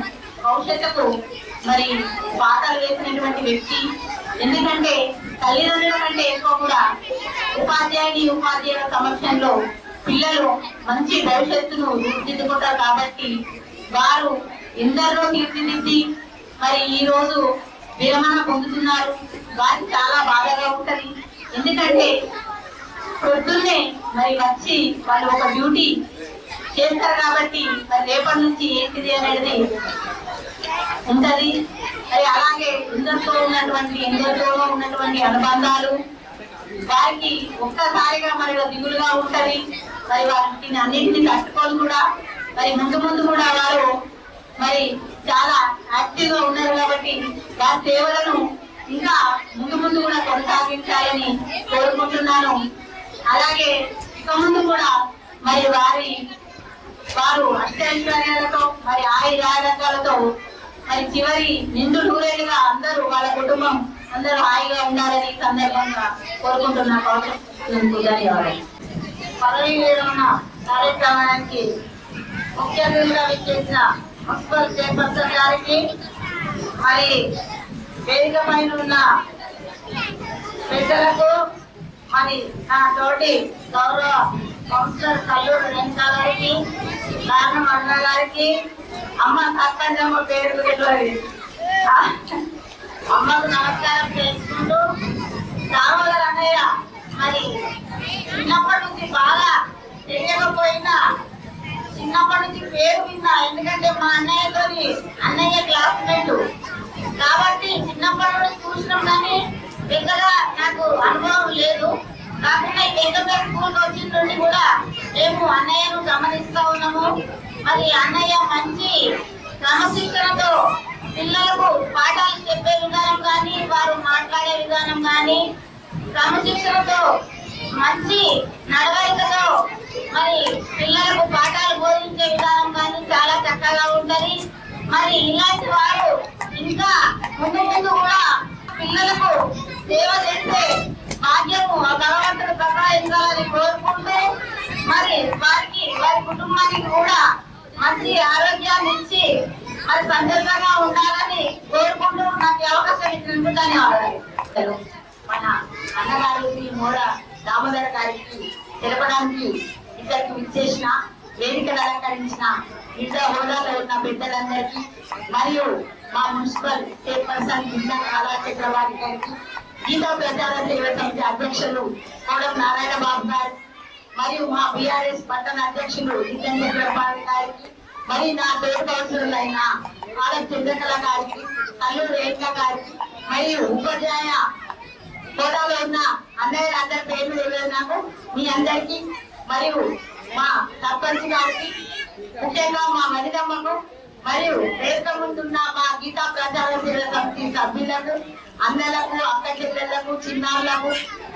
[SPEAKER 6] భవిష్యత్తుకు మరి పాఠాలు వేసినటువంటి వ్యక్తి. ఎందుకంటే తల్లిదండ్రుల కంటే ఎక్కువ కూడా ఉపాధ్యాయుల సమక్షంలో పిల్లలు మంచి భవిష్యత్తును తీర్చిదిద్దుకుంటారు. కాబట్టి వారు ఎందరో తీర్చిదిద్ది మరి ఈ రోజు విరమణ పొందుతున్నారు. వారికి చాలా బాధగా ఉంటది. ఎందుకంటే పొద్దున్నే మరి వచ్చి వాళ్ళు ఒక డ్యూటీ చేస్తారు కాబట్టి మరి రేపటి నుంచి ఏంటిది అనేది ఉంటది. మరి అలాగే ఎందరితోనో ఉన్నటువంటి అనుబంధాలు వారికి ఒక్కసారిగా మరి దిగులుగా ఉంటది. మరి వాటిని అన్నింటినీ తట్టుకొని కూడా మరి ముందు కూడా వారు మరి చాలా యాక్టివ్ గా ఉన్నారు. కాబట్టి వారి సేవలను ఇంకా ముందు కూడా కొనసాగించాలని కోరుకుంటున్నాను. అలాగే ఇక ముందు కూడా మరి వారు అష్టైశ్వర్యాలతో మరి ఆయురారోగ్యాలతో మరి చివరి నిండు నూరేళ్లుగా అందరూ వాళ్ళ కుటుంబం అందరూ హాయిగా ఉండాలని సందర్భంగా కోరుకుంటున్నా. ధన్యవాదాలు. పదవీ విరమణ కార్యక్రమానికి ముఖ్య అతిథిగా విచ్చేసిన మున్సిపల్ చైర్పర్సన్ గారికి, మరి వేదిక పైన ఉన్న పెద్దలకు, మరి నా తోటి గౌరవ కౌన్సిలర్ కల్లూరు వెంకట గారికి, నాన్న అన్న గారికి, అమ్మ సర్పంచ్ అమ్మ పేరు అమ్మకు నమస్కారం చేసుకుంటూ, దామోదర్ అన్నయ్య మరి చిన్నప్పటి నుంచి బాగా తెలియకపోయినా చిన్నప్పటి నుంచి పేరు విన్నా. ఎందుకంటే మా అన్నయ్య క్లాస్మేట్ కాబట్టి చిన్నప్పటి నుండి చూసినాం కానీ పెద్దగా నాకు అనుభవం లేదు. కాకుండా ఈ వెంకపేట స్కూల్ వచ్చిన నుండి కూడా మేము అన్నయ్యను గమనిస్తా ఉన్నాము. మరి అన్నయ్య మంచి క్రమశిక్షణతో పిల్లలకు పాఠాలు చెప్పే విధానం కానీ, వారు మాట్లాడే విధానం కానీ, క్రమశిక్షణతో మంచి నడవడికతో మరి పిల్లలకు పాఠాలు బోధించే విధానం కానీ చాలా చక్కగా ఉంటది. మరి ఇలాంటి వారు ఇంకా ముందు ముందు కూడా పిల్లలకు సేవ చేసే భాగ్యము ఆ భగవంతుడు ప్రసాదించాలని కోరుకుంటూ మరి వారికి వారి కుటుంబానికి కూడా మంచి ఆరోగ్యాన్ని ఇచ్చి మరి సంతోషంగా ఉండాలని కోరుకుంటూ నాకు అవకాశం ఇచ్చినందుకు ధన్యవాదాలు. మన అన్నగారికి మోడ దామోదర్ గారికి తెలపడానికి ఇద్దరికి విచ్చేసిన వేదికలు అలంకరించిన వివిధ హోదాలో ఉన్న పెద్దలందరికీ మరియు మా మున్సిపల్ చైర్పర్సన్ జిల్లా కళాచక్రవారి గారికి, గీతా ప్రచార సేవ సమితి అధ్యక్షులు కోడం నారాయణ బాబు గారు మరియు మా బీఆర్ఎస్ పట్టణ అధ్యక్షులు జితేంద్ర చక్రపాణి గారికి, మరి నా తోటి కౌన్సిలర్లైన కాలం చంద్రకళ గారికి, కల్లూరు రేఖ గారికి మరియు ఉపాధ్యాయ హోదాలో ఉన్న అన్నయ్యలందరి పేర్లు తెలియదు నాకు. మీ అందరికీ మరియు మా సర్పంచ్ గారికి, ముఖ్యంగా మా మరిదమ్మకు మరియు వేదిక ముందున్న మా గీతా ప్రచార సేవ సమితి సభ్యులకు, అన్నలకు, అక్క చెల్లెళ్లకు, చిన్నారులకు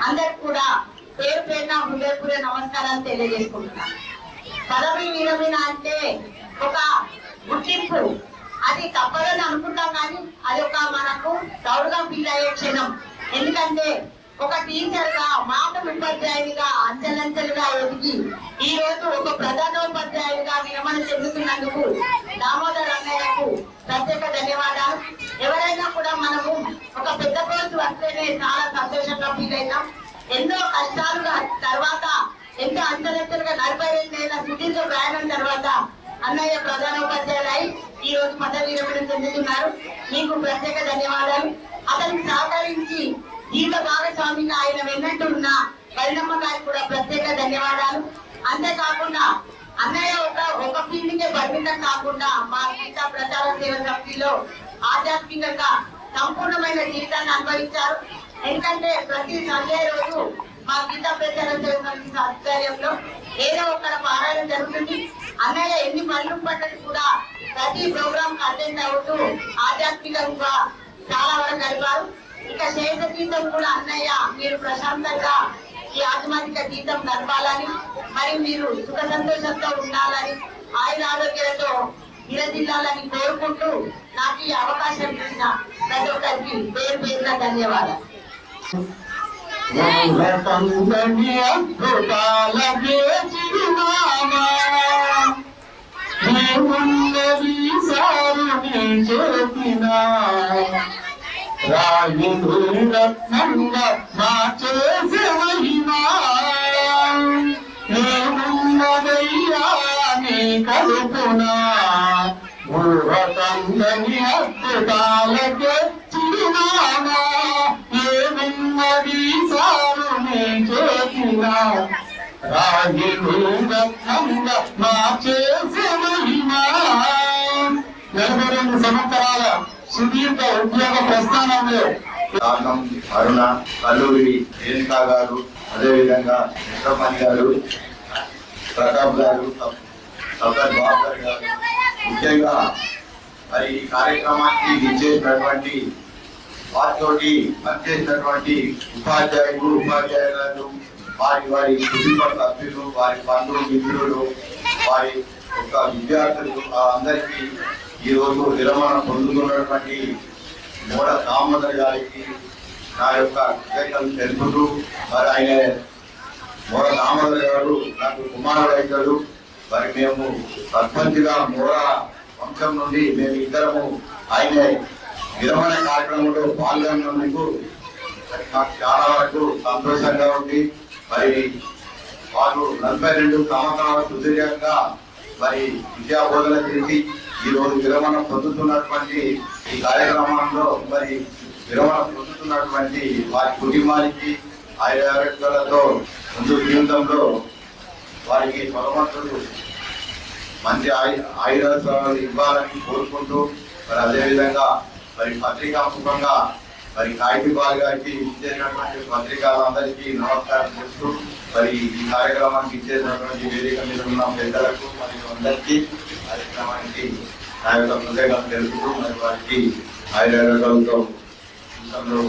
[SPEAKER 6] అందరికి కూడా పేరు పేరున హృదయపూర్వ నమస్కారాలు తెలియజేసుకుంటున్నాను. పదవి విరమణ అంటే ఒక గుర్తింపు, అది తప్పదని అనుకుంటాం కానీ అది ఒక మనకు ప్రౌడ్గా ఫీల్ అయ్యే క్షణం. ఎందుకంటే ఒక టీచర్ గా, మాటల ఉపాధ్యాయునిగా అంచెలంచెలుగా ఎదిగి ఈ రోజు ఒక ప్రధానోపాధ్యాయునిగా విరమణ చెందుతున్నందుకు దామోదర్ అన్నయ్యకు ప్రత్యేక ధన్యవాదాలు. ఎవరైనా కూడా మనము ఒక పెద్ద కోర్సు వస్తేనే చాలా సంతోషంగా ఫీల్ అవుతాం. ఎన్నో కష్టాలుగా తర్వాత ఎంతో అంచెలంచెలుగా 42 ఏళ్ల సుదీర్ఘ ప్రయాణం తర్వాత అన్నయ్య ప్రధానోపాధ్యాయులు ఈ రోజు పదవి విరమణ చెందుతున్నారు. మీకు ప్రత్యేక ధన్యవాదాలు. అతనికి సహకరించి జీవిత భాగస్వామిగా ఆయన వెన్నట్టు ఉన్న కళ్యాణమ్మ గారికి కూడా ప్రత్యేక ధన్యవాదాలు. అంతేకాకుండా అన్నయ్య ఒక ఫీల్డ్కే పరిమితం కాకుండా మా గీతా ప్రచార సేవ సమితిలో ఆధ్యాత్మికంగా సంపూర్ణమైన జీవితాన్ని అనుభవించారు. ఎందుకంటే ప్రతి సండే రోజు మా గీతా ప్రచార సేవ సమితి ఆధ్వర్యంలో ఏదో ఒక పారాయణ జరుగుతుంది. అన్నయ్య ఎన్ని పనులు పట్టని కూడా ప్రతి ప్రోగ్రామ్ అటెండ్ అవుతూ ఆధ్యాత్మికంగా చాలా వరకు గడిపారు. ఇక శేష జీవితం కూడా అన్నయ్య మీరు ప్రశాంతంగా ఈ ఆత్మాధిక జీవితం గడపాలని, మరియు మీరు సుఖ సంతోషంతో ఉండాలని, ఆయుర ఆరోగ్యాలతో విరజిల్లాలని కోరుకుంటూ నాకు ఈ అవకాశం ఇచ్చిన ప్రతి ఒక్కరికి పేరు పేరున ధన్యవాదాలు.
[SPEAKER 5] రాయురత్నంగా మా చేసే మహిమా నేనున్నదయ్యా నీ కలుపునా ఊరకందని అద్భుతాలకే చిరునామా ఏమున్నది సారు నీ చేసినా రాయురత్నంగా మా చేసే మహిమా. 42 సంవత్సరాల సుదీర్ఘ ఉద్యోగ ప్రస్థానంలో
[SPEAKER 7] అరుణ, కల్లూరి రేణుకా గారు, అదేవిధంగా చక్రపాణి గారు, ప్రతాప్ గారు, సర్దార్ బాబు గారు, ముఖ్యంగా మరి ఈ కార్యక్రమానికి ఇచ్చేసినటువంటి వారితోటి పనిచేసినటువంటి ఉపాధ్యాయులు, ఉపాధ్యాయులు, వారి కుటుంబ సభ్యులు, వారి బంధువులు, మిత్రులు, వారి యొక్క విద్యార్థులు అందరికీ ఈ రోజు విరమణ పొందుతున్నటువంటి మోడ దామోదర్ గారికి నా యొక్క కృతజ్ఞతలు తెలుపుతూ, మరి ఆయన మోడ దామోదర్ గారు నాకు కుమారుడు అవుతాడు. మరి మేము సర్పంచ్గా మోడ వంశం నుండి మేము ఇద్దరము ఆయన విరమణ కార్యక్రమంలో పాల్గొన్నందుకు నాకు చాలా వరకు సంతోషంగా ఉంది. మరి వారు 42 సంవత్సరాల సుదీర్ఘంగా మరి విద్యా బోధన చేసి ఈ రోజు విరమణ పొందుతున్నటువంటి ఈ కార్యక్రమంలో మరి విరమణ పొందుతున్నటువంటి వారి కుటుంబానికి ఆయుర్వేదాలతో ముందు జీవితంలో వారికి భగవంతుడు మంచి ఆయురాలు ఇవ్వాలని కోరుకుంటూ, మరి అదేవిధంగా మరి పత్రికా ముఖంగా మరి కాగితీబాల్ గారికి ఇచ్చేసినటువంటి పత్రికలందరికీ నమస్కారం చేస్తూ మరి ఈ కార్యక్రమానికి ఇచ్చేసినటువంటి వేదిక మీద ఉన్న పెద్దలకు మరియు అందరికీ కార్యక్రమానికి నా యొక్క హృదయాలు తెలుపుతూ మరి వారికి ఆయుర్వేదాలతో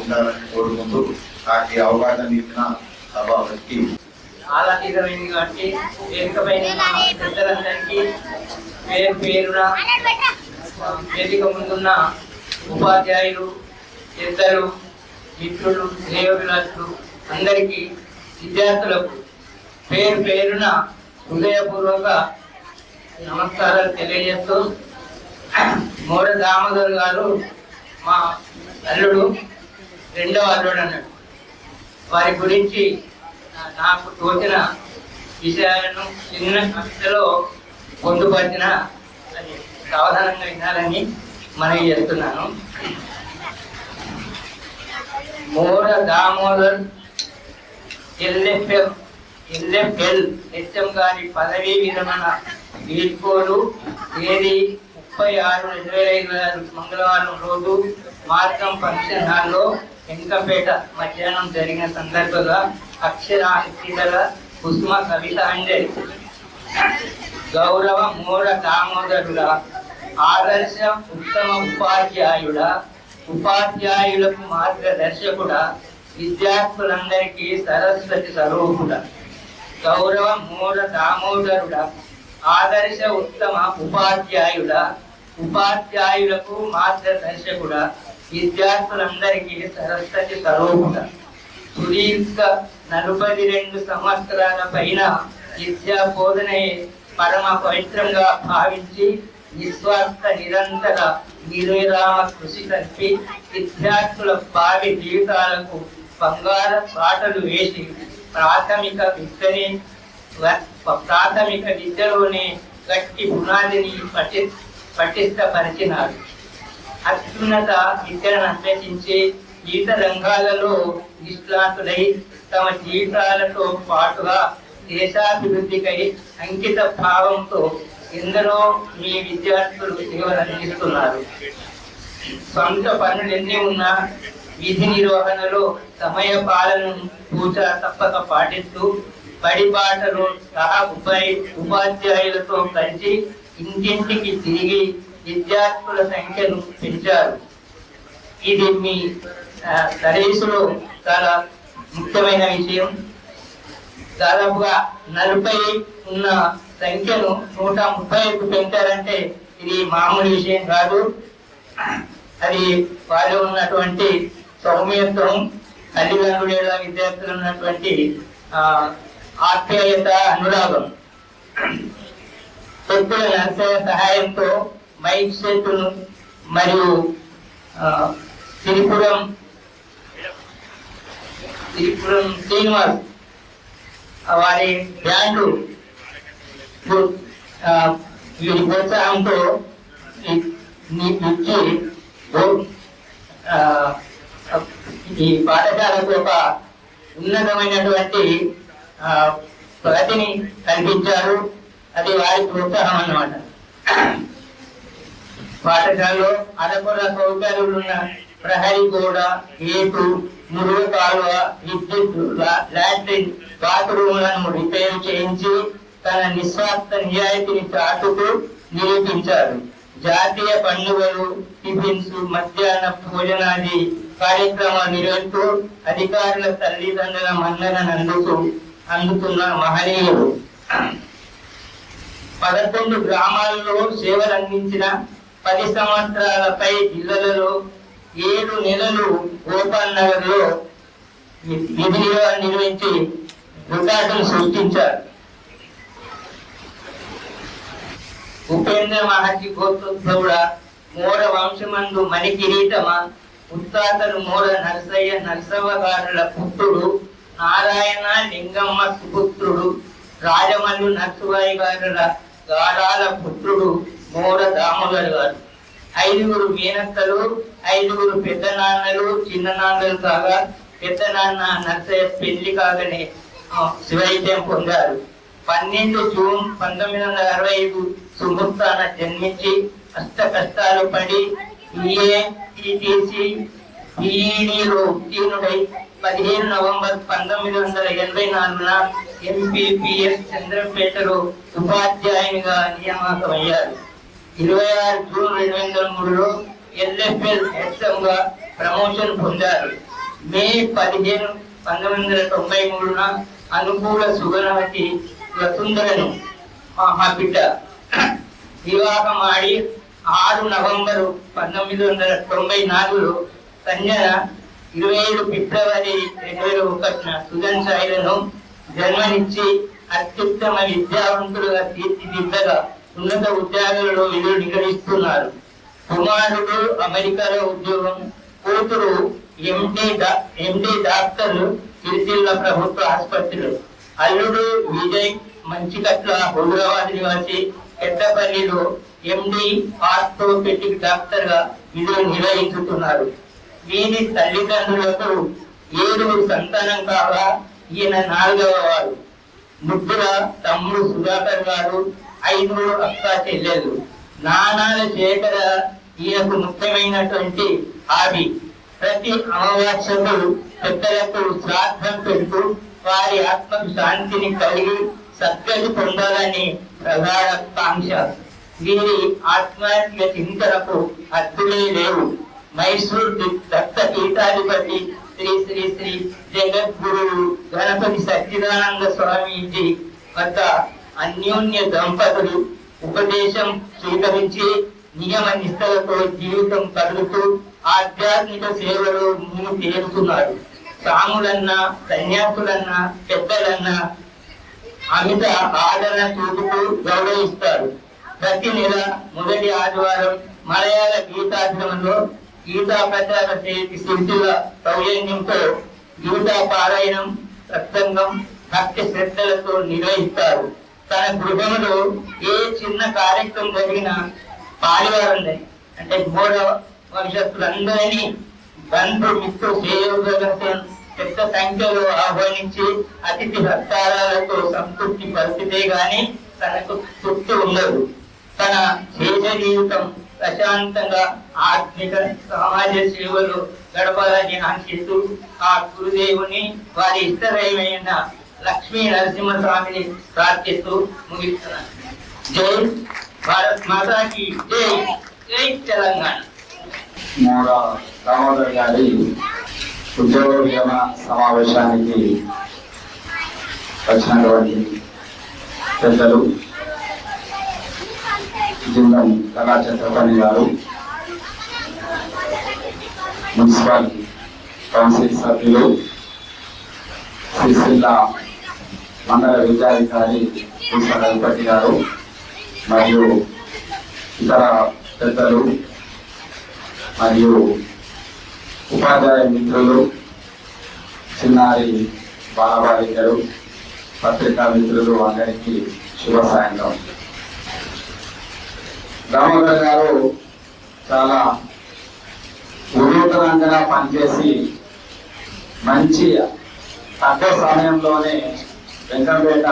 [SPEAKER 7] ఉండాలని కోరుకుంటూ నాకు అవకాశం ఇచ్చిన సభాపతికి
[SPEAKER 3] చాలా తీవ్రమైంది కాబట్టి వేదికపైన పెద్దలందరికీ పేరు పేరున వేదిక ముందున్న ఉపాధ్యాయులు పెద్దలు మిత్రులు శ్రేయోభిలాషులు అందరికీ విద్యార్థులకు పేరు పేరున హృదయపూర్వక నమస్కారాలు తెలియజేస్తూ మోర దామోదర్ గారు మా అల్లుడు రెండవ అల్లుడు అన్నాడు. వారి గురించి నాకు తోచిన విషయాలను చిన్న కథలో పొందుపరిచిన అది సావధానంగా వినాలని మనవి చేస్తున్నాను. మోర దామోదర్ ఎల్ఎఫ్ఎల్ హెచ్ఎం గారి పదవీ విరమణ వీడ్కోలు తేదీ 36/2025 మంగళవారం రోజు మార్గం ఫంక్షన్ హాల్లో వెంకపేట మధ్యాహ్నం జరిగిన సందర్భంగా అక్షరాంకితల కుసుమ కవితాంజలి. గౌరవ మోర దామోదరుల ఆదర్శ ఉత్తమ ఉపాధ్యాయులకు మార్గదర్శకుడా, విద్యార్థులందరికీ సరస్వతి స్వరూపుడా. గౌరవ మోర దామోదరుల ఆదర్శ ఉత్తమ ఉపాధ్యాయులకు మార్గదర్శకుడా, విద్యార్థులందరికీ సరస్వతి స్వరూపుడా. సుదీర్ఘ 42 సంవత్సరాల పైన విద్యా బోధనే పరమ పవిత్రంగా భావించి నిస్వార్థ నిరంతర నిర్విరామ కృషి కలిపి విద్యార్థుల భావి జీవితాలకు బంగారు బాటలు వేసి ప్రాథమిక విద్యలోనే గట్టి పునాదిని పటిష్టపరిచినారు. అత్యున్నత విద్యను అభ్యసించి వివిధ రంగాలలో నిష్ణాతులై తమ జీవితాలతో పాటుగా దేశాభివృద్ధికై అంకిత భావంతో ఎందరో మీ విద్యార్థులు సేవలు అందిస్తున్నారు. సొంత పనులు ఎన్ని ఉన్నా విధి నిర్వహణలో సమయ పాలనను పూజా తప్పక పాటిస్తూ బడిబాటలో ఉపాధ్యాయులతో కలిసి ఇంటింటికి తిరిగి విద్యార్థుల సంఖ్యను పెంచారు. ఇది మీ సర్వీసులో చాలా ముఖ్యమైన విషయం. దాదాపుగా 40 ఉన్న సంఖ్యను 130కు పెంచారంటే ఇది మామూలు విషయం కాదు. అది వారిలో ఉన్నటువంటి సౌమ్యత్వం, తల్లిదండ్రుల విద్యార్థులు ఉన్నటువంటి ఆప్యాయత, అనురాగం. వ్యక్తుల నర్సయ సహాయంతో మైక్ సెట్ను మరియు త్రిపురం శ్రీనివాస్ వారి బ్యాండు వీరి ప్రోత్సాహంతో ఇచ్చి ఈ పాఠశాలకు ఒక ఉన్నతమైనటువంటి ప్రగతిని కల్పించారు. అది వారి ప్రోత్సాహం అన్నమాట. పాఠశాలలో అదకొర సౌకర్యాలు ఉన్న ప్రహరీ గోడ, గేటు, మురుగు కాలువ, విద్యుత్, లాట్రిన్, బాత్రూములను రిపేర్ చేయించి తన నిస్వార్థ నిజాయితీని చాటుతూ నిరూపించారు. జాతీయ పండుగలు, టిఫిన్స్, మధ్యాహ్న భోజనాది కార్యక్రమాలు నిర్వహిస్తూ అధికారుల తల్లిదండ్రుల మన్ననను అందుతున్న మహనీయుడు. 11 గ్రామాల్లో సేవలు అందించిన 10 సంవత్సరాలపై జిల్లాలలో 7 నెలలు గోపాల్ నగర్ లో విధిగా నిర్వహించి రికార్డును సృష్టించారు. ఉపేంద్ర మహర్షి గోత్రోద్భవుడ మోర వంశమందు మణి కిరీటమ ఉత్తాతలు మోర నరసయ్య నరసవ్వగారుల పుత్రుడు, నారాయణ లింగమ్మ సుపుత్రుడు, రాజమల్లు నరసుబాయి గారుల గాడాల పుత్రుడు మోర దామోదర్ గారు. 5 మేనత్తలు, 5 పెద్ద నాన్నలు, చిన్న నాన్నలు కాగా పెద్ద నాన్న నరసయ్య పెళ్లి కాగానే శివైద్యం పొందారు. 12 జూన్ 1965 సుముహూర్తాన జన్మించి అష్ట కష్టాలు పడి EATTC BEDలో ఉత్తీర్ణుడై 15 నవంబర్ 1984న MPPS చంద్రపేటలో ఉపాధ్యాయునిగా నియామకమయ్యారు. 26 జూన్ 2003లో LFL హెచ్ఎంగా ప్రమోషన్ పొందారు. మే 15, 1993న అనుకూల సుగణవతి వసుంధరను మహాబిడ్డ వివాహమాడి 6 నవంబరు 1994లో సంజన 27 ఫిబ్రవరి 2001న సుజన్ సాయిలను జన్మనిచ్చి అత్యుత్తమ విద్యావంతులుగా తీర్చిదిద్దగా ఉన్నత ఉద్యోగాలలో విధులు నిర్వహిస్తున్నారు. కుమారుడు అమెరికాలో ఉద్యోగం, కూతురు ఎండి డాక్టర్లు సిరిసిల్ల ప్రభుత్వ ఆసుపత్రిలో, అల్లుడు విజయ్ మంచికట్ల హైదరాబాద్ నివాసి పెద్దపల్లిలో ఎండి ఆర్థోపెడిక్ డాక్టర్ గా విధులు నిర్వహించుతున్నారు. వీరి తల్లిదండ్రులకు 7 సంతానం కాగా ఈయన 4వ వారు. ముగ్గుర తమ్ముడు సుధాకర్ గారు, 5 అక్క చెల్లెలు. నానాల శేఖర ఈయనకు ముఖ్యమైనటువంటి హాబీ. ప్రతి అమావాస్యకు పెద్దలకు శ్రాద్ధం పెడుతూ వారి ఆత్మకు శాంతిని కలిగి సద్గతి పొందాలని ప్రగాఢ కాంక్ష. వీరి ఆత్మాత్మిక చింతనకు హద్దులే లేవు. మైసూర్ దత్త పీఠాధిపతి శ్రీ శ్రీ శ్రీ జగద్గురువు గణపతి సచ్చిదానంద స్వామీజీ వద్ద అన్యోన్య దంపతులు ఉపదేశం స్వీకరించి నియమ నిష్టలతో జీవితం కలుగుతూ ఆధ్యాత్మిక సేవలో ముందు తేలుతున్నారు. సాములన్నా, సన్యాసులన్నా, పెద్దలన్నా అమిత ఆదరణ చూపుతూ గౌరవిస్తారు. ప్రతి నెల మొదటి ఆదివారం మలయాళ గీతాశ్రమంలో గీతా ప్రచార సిరిసిల్ల సౌజన్యంతో గీతా పారాయణం, సత్సంగం, భక్తి శ్రద్ధలతో నిర్వహిస్తారు. తన గృహంలో ఏ చిన్న కార్యక్రమం జరిగినా పాలివారందరి అంటే మూఢ భవిష్యత్తులందరినీ బంధు మిత్రు శ్రేయోగం పెద్ద సంఖ్యలో ఆహ్వానించి అతిథి సత్కారాలతో సంతృప్తి పరిస్థితే గాని తనకు తృప్తి ఉండదు. తన శేష జీవితం ప్రశాంతంగా ఆత్మిక సమాజ సేవలు గడపాలని ఆశిస్తూ ఆ గురుదేవుని వారి ఇష్టదైవమైన లక్ష్మీ నరసింహస్వామిని ప్రార్థిస్తూ ముగిస్తున్నాను. జై భారత్ మాతాకి జై. జై తెలంగాణ.
[SPEAKER 4] దామోదర్ గారి ఉద్యోగ విరమణ సమావేశానికి వచ్చినటువంటి పెద్దలు జిల్లా కళాచంద్రపణి గారు, మున్సిపల్ కౌన్సిల్ సభ్యులు, సిరిసిల్ల మండల విద్యాధికారి రఘుపతి గారు మరియు ఇతర పెద్దలు మరియు ఉపాధ్యాయ మిత్రులు, చిన్నారి బాలబాలికలు, పత్రికా మిత్రులు అందరికీ శుభ సాయంత్రం. దామోదర్ గారు చాలా వినూతనంగా పనిచేసి మంచి తక్కువ సమయంలోనే వెంకంపేట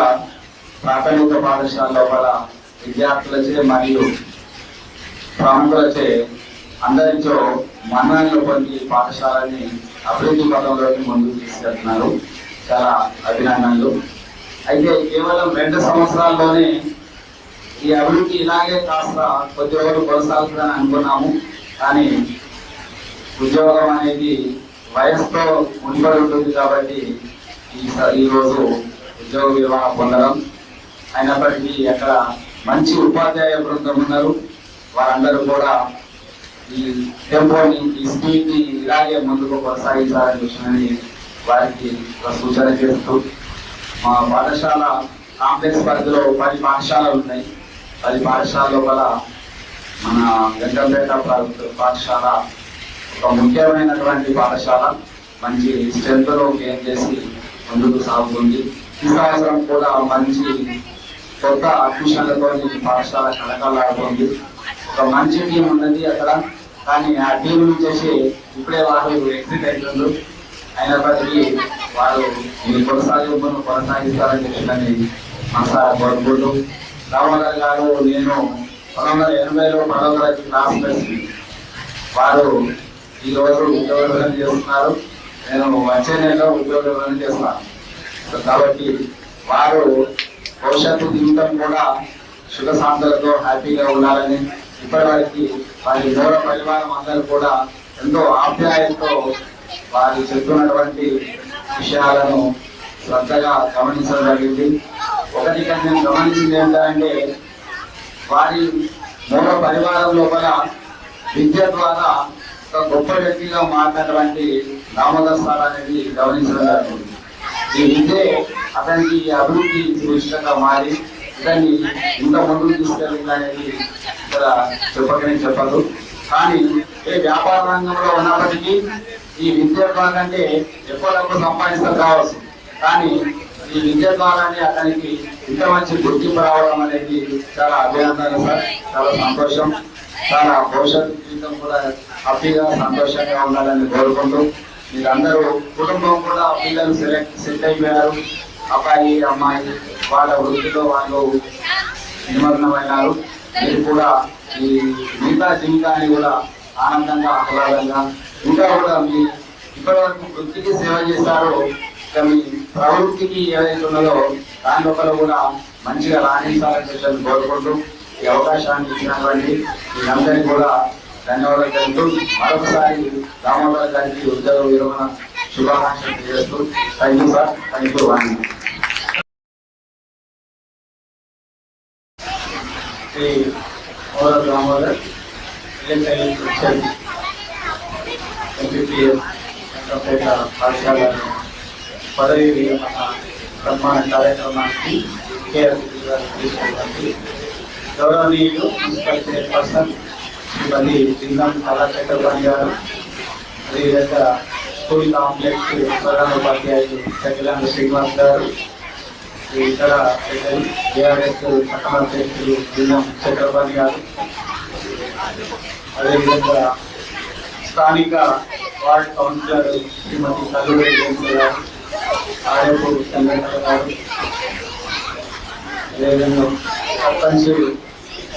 [SPEAKER 4] ప్రాథమిక పాఠశాల లోపల విద్యార్థులచే మరియు ప్రముఖులచే అందరితో మన్ననలు పొంది పాఠశాలని అభివృద్ధి పథంలోకి ముందుకు తీసుకెళ్తున్నారు. చాలా అభినందనలు. అయితే కేవలం 2 సంవత్సరాల్లోనే ఈ అభివృద్ధి ఇలాగే కాస్త కొద్ది రోజులు కొనసాగుతుందని అనుకున్నాము. కానీ ఉద్యోగం అనేది వయసుతో ముడిపడి ఉంటుంది కాబట్టి ఈరోజు ఉద్యోగ విరమణ పొందడం. అయినప్పటికీ అక్కడ మంచి ఉపాధ్యాయ బృందం ఉన్నారు. వారందరూ కూడా ఈ టెంపోని, ఈ స్పీడ్ని ఇలాగే ముందుకు కొనసాగించాలని విషయాన్ని వారికి సూచన చేస్తూ, మా పాఠశాల కాంప్లెక్స్ పరిధిలో 10 పాఠశాలలు ఉన్నాయి. 10 పాఠశాల లోపల మన వెంకంపేట పాఠశాల ఒక ముఖ్యమైనటువంటి పాఠశాల. మంచి స్ట్రెంత్లో గెయిన్ చేసి ముందుకు సాగుతుంది. ఈ సంవత్సరం కూడా మంచి కొత్త అడ్మిషన్లతో పాఠశాల కలకలాడుతుంది. ఒక మంచి టీం ఉన్నది అక్కడ. కానీ ఆ టీం నుంచి ఇప్పుడే వారు ఎగ్జిట్ అవుతుంది. అయినప్పటికీ వారు ఈ కొనసాగింపును కొనసాగిస్తారని చెప్పని మనసారా కోరుకుంటూ, దామోదర్ గారు నేను 1980లో 10వ తరగతి క్లాస్ వారు ఈ రోజు ఉద్యోగ వివరణ చేస్తున్నారు. నేను వచ్చే నెలలో ఉద్యోగ వివరణ చేస్తున్నాను. కాబట్టి వారు భవిష్యత్తు జీవితం కూడా సుఖ శాంతులతో హ్యాపీగా ఉండాలని ఇప్పటివరకు వారి మూల పరివారం అందరూ కూడా ఎంతో ఆప్యాయంతో వారు చెప్తున్నటువంటి విషయాలను శ్రద్ధగా గమనించడం జరిగింది. ఒకటి నేను గమనించింది ఏంటంటే వారి మూల పరివారం లోపల విద్య ద్వారా ఒక గొప్ప వ్యక్తిగా మారినటువంటి దామోదర్ సార్ అనేది గమనించడం జరిగింది. ఈ విద్యే అతనికి అభివృద్ధి సూచితంగా మారి ఇతన్ని ఇంత ముందుకు తీసుకెళ్ళింది అనేది ఇక్కడ చెప్పదు. కానీ ఏ వ్యాపార రంగంలో ఉన్నప్పటికీ ఈ విద్య ద్వారా అంటే ఎక్కువ డబ్బు సంపాదిస్తారు కావచ్చు, కానీ ఈ విద్య ద్వారానే అతనికి ఇంత మంచి గుర్తింపు రావడం అనేది చాలా అభినందన సార్. చాలా సంతోషం. చాలా భవిష్యత్తు జీవితం కూడా హ్యాపీగా సంతోషంగా ఉండాలని కోరుకుంటూ మీరందరూ కుటుంబం కూడా పిల్లలు సెట్ అయిపోయారు. అబ్బాయి అమ్మాయి వాళ్ళ వృత్తిలో వాళ్ళు నిమగ్నమైనారు. మీరు కూడా ఈ మిగతా జీవితాన్ని కూడా ఆనందంగా ఆహ్లాదంగా ఇంకా కూడా మీ ఇప్పటి వరకు వృత్తికి సేవ చేశారో మీ ప్రవృత్తికి ఏదైతే ఉన్నదో దాని లోపల కూడా మంచిగా రాణించాలని చెప్పి కోరుకుంటూ ఈ అవకాశాన్ని ఇచ్చినటువంటి మీరందరికీ కూడా ధన్యవాదాలు తెలుపుతూ మరొకసారి దామోదర్ గారికి ఉద్యోగ విరమణ శుభాకాంక్షలు తెలియజేస్తూ thank you sir. Thank you Vani. Shri Damodar పాఠశాల పదవి విరమణ సన్మాన కార్యక్రమానికి గౌరవనీయులు మున్సిపల్ చైర్పర్సన్ శ్రీమతి లింగం కళాచక్రవర్తి గారు, అదేవిధంగా స్కూల్ కాంప్లెక్స్ ప్రధాన ఉపాధ్యాయులు సకిలాంగ శ్రీనివాస్ గారు, ఇతర ఏఆర్ఎస్ పట్టణ అధ్యక్షులు లింగం చక్రవర్తి గారు, అదేవిధంగా స్థానిక వార్డ్ కౌన్సిలర్ శ్రీమతి కల్లూరి గారు, ఆర్ఎఫ్ చంద్రకళ గారు, అదేవిధంగా సర్పంచ్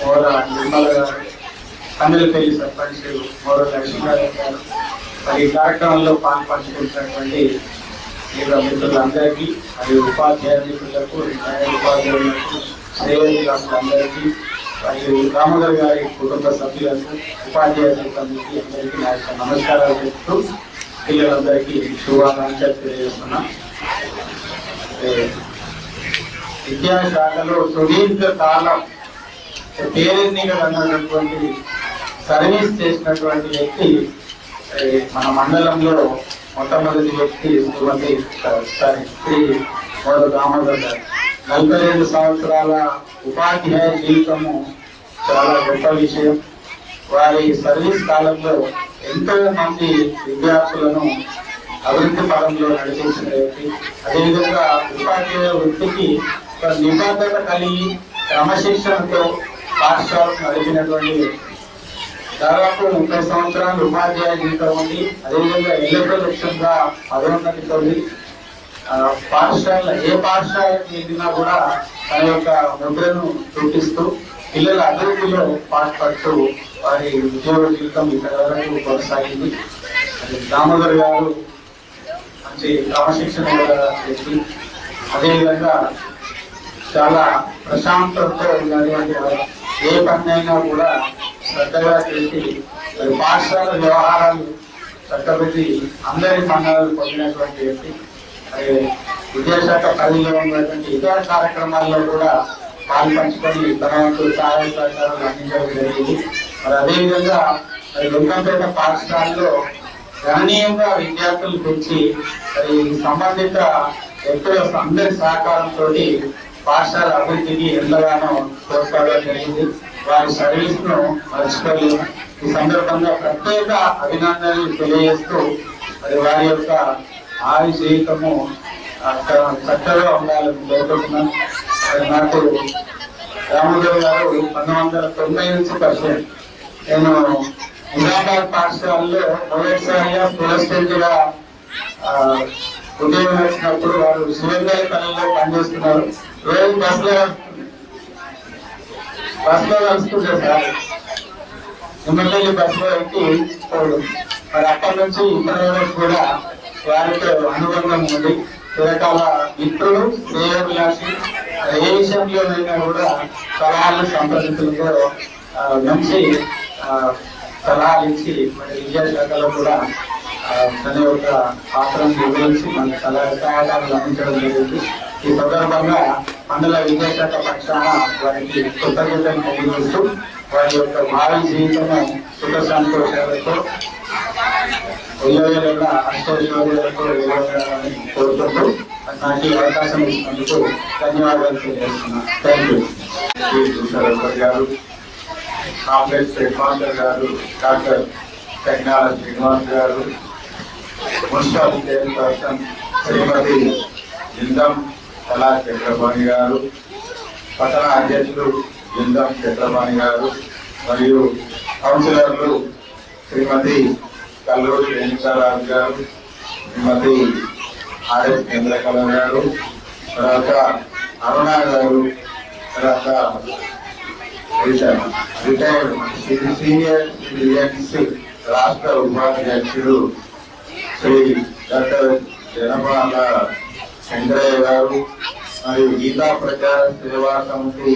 [SPEAKER 4] మోర నిర్మల గారు, కందలపల్లి సర్పంచ్ మోర లక్ష్మీనారాయణ గారు, మరి ఈ కార్యక్రమంలో పాల్పంచుకుంటున్నటువంటి మిత్రులందరికీ, అది ఉపాధ్యాయ మిత్రులకు, న్యాయ ఉపాధ్యాయులకు, సేవకులందరికీ, మరియు దామోదర్ గారి కుటుంబ సభ్యులకు, ఉపాధ్యాయ సిబ్బందికి అందరికీ నా యొక్క నమస్కారాలు చెప్తూ పిల్లలందరికీ శుభాకాంక్షలు తెలియజేస్తున్నాం. విద్యాశాఖలో సుదీర్ఘ కాలం పేరెన్నిక అన్నటువంటి సర్వీస్ చేసినటువంటి వ్యక్తి మన మండలంలో మొట్టమొదటి వ్యక్తి శ్రీమతి శ్రీ మోద దామోదర్ గారు. 42 సంవత్సరాల ఉపాధ్యాయ జీవితము చాలా గొప్ప విషయం. వారి సర్వీస్ కాలంలో ఎంతో మంది విద్యార్థులను అభివృద్ధి పదంలో నడిపించిన వ్యక్తి. అదేవిధంగా ఉపాధ్యాయ వృత్తికి నిబద్ధత కలిగి క్రమశిక్షణతో పాఠశాలను నడిపినటువంటి దాదాపు 30 సంవత్సరాలు ఉపాధ్యాయ జీవితం ఉంది. అదేవిధంగా ఎల్లెక్కల లక్ష్యంగా పదోన్నతితో పాఠశాల ఏ పాఠశాలకు వెళ్ళినా కూడా తన యొక్క ముద్రను చూపిస్తూ పిల్లల అభివృద్ధిలో పాటుపడుతూ వారి ఉద్యోగ జీవితం ఇక్కడ వరకు కొనసాగింది. దామోదర్ గారు మంచి క్రమశిక్షణ వ్యక్తి. అదేవిధంగా చాలా ప్రశాంతతతో ఉన్నటువంటి ఏ పనైనా కూడా శ్రద్ధగా చేసి మరి పాఠశాల వ్యవహారాలు చక్కబెట్టి అందరి మన్ననలు పొందినటువంటి వ్యక్తి. విద్యాశాఖ పరిధిలో ఉన్నటువంటి ఇతర కార్యక్రమాల్లో కూడా పాల్పంచుకొని తన వంతు సహాయ సహకారాలు అందించడం జరిగింది. మరి అదేవిధంగా మరి దుర్గంపేట పాఠశాలలో గణనీయంగా విద్యార్థులు పెంచి మరి సంబంధిత వ్యక్తుల అందరి సహకారంతో పాఠశాల అభివృద్ధికి ఎంతగానో తోడ్పడడం జరిగింది. వారి సర్వీస్ ను మర్చిపోలేదు. ఈ సందర్భంగా ప్రత్యేక అభినందనలు తెలియజేస్తూ మరి వారి యొక్క ఆయుష్ జీవితము చక్కగా ఉండాలని కోరుకుంటున్నాను. నాకు దామోదర్ గారు 1990 నుంచి పరిచయం. నేను నిజామాబాద్ పాఠశాలలో మొదటిసారిగా ప్రెసిడెంట్ గా ఉద్యోగం వచ్చినప్పుడు వారు శివంగారి పనుల్లో పనిచేస్తున్నారు. రోజు బస్లో కలుస్తుంటారు సార్.
[SPEAKER 1] నిమ్మపల్లి బస్సులో ఎక్కి పోడు. మరి అప్పటి నుంచి ఇప్పటి వరకు కూడా వారితో అనుబంధం ఉంది. చిరకాల మిత్రులు, శ్రేయోభిలాషి. ఏ విషయంలోనైనా కూడా సలహాలు సంప్రదింపులతో మంచి సలహాలు ఇచ్చి మరి విద్యాశాఖలో కూడా తన యొక్క పాత్రను నిర్వహించి మన సహాయకాలను అందించడం జరిగింది. ఈ సందర్భంగా మండల విద్యాశాఖ పక్షాన వారికి కృతజ్ఞతలు తెలియజేస్తూ వారి యొక్క భావి జీవితము సుఖ సంతోషాలతో ఉద్యోగాల అష్టైశ్వర్యాలతో వెళ్ళాలని కోరుకుంటూ నాకు ఈ అవకాశం ఇచ్చినందుకు ధన్యవాదాలు తెలియజేస్తున్నాను. Thank you.
[SPEAKER 7] గారు, కాంప్లెక్స్ హెడ్ మాస్టర్ గారు డాక్టర్ టెక్నాల శ్రీనివాస్ గారు, మున్సిపల్ చైర్పర్సన్ శ్రీమతి జిందం కళా చక్రపాణి గారు, పట్టణ అధ్యక్షులు జిందం చక్రపాణి గారు, మరియు కౌన్సిలర్లు శ్రీమతి కల్లూరి రేణుకారాజు గారు, శ్రీమతి ఆర్ఎస్ చంద్రకళ గారు, తర్వాత అరుణ గారు, తర్వాత రిటైర్డ్ సీనియర్ సిటిజన్స్ రాష్ట్ర ఉపాధ్యక్షుడు శ్రీ డాక్టర్ జనపాల చంద్రయ్య గారు, మరియు గీతా ప్రచార సేవా సమితి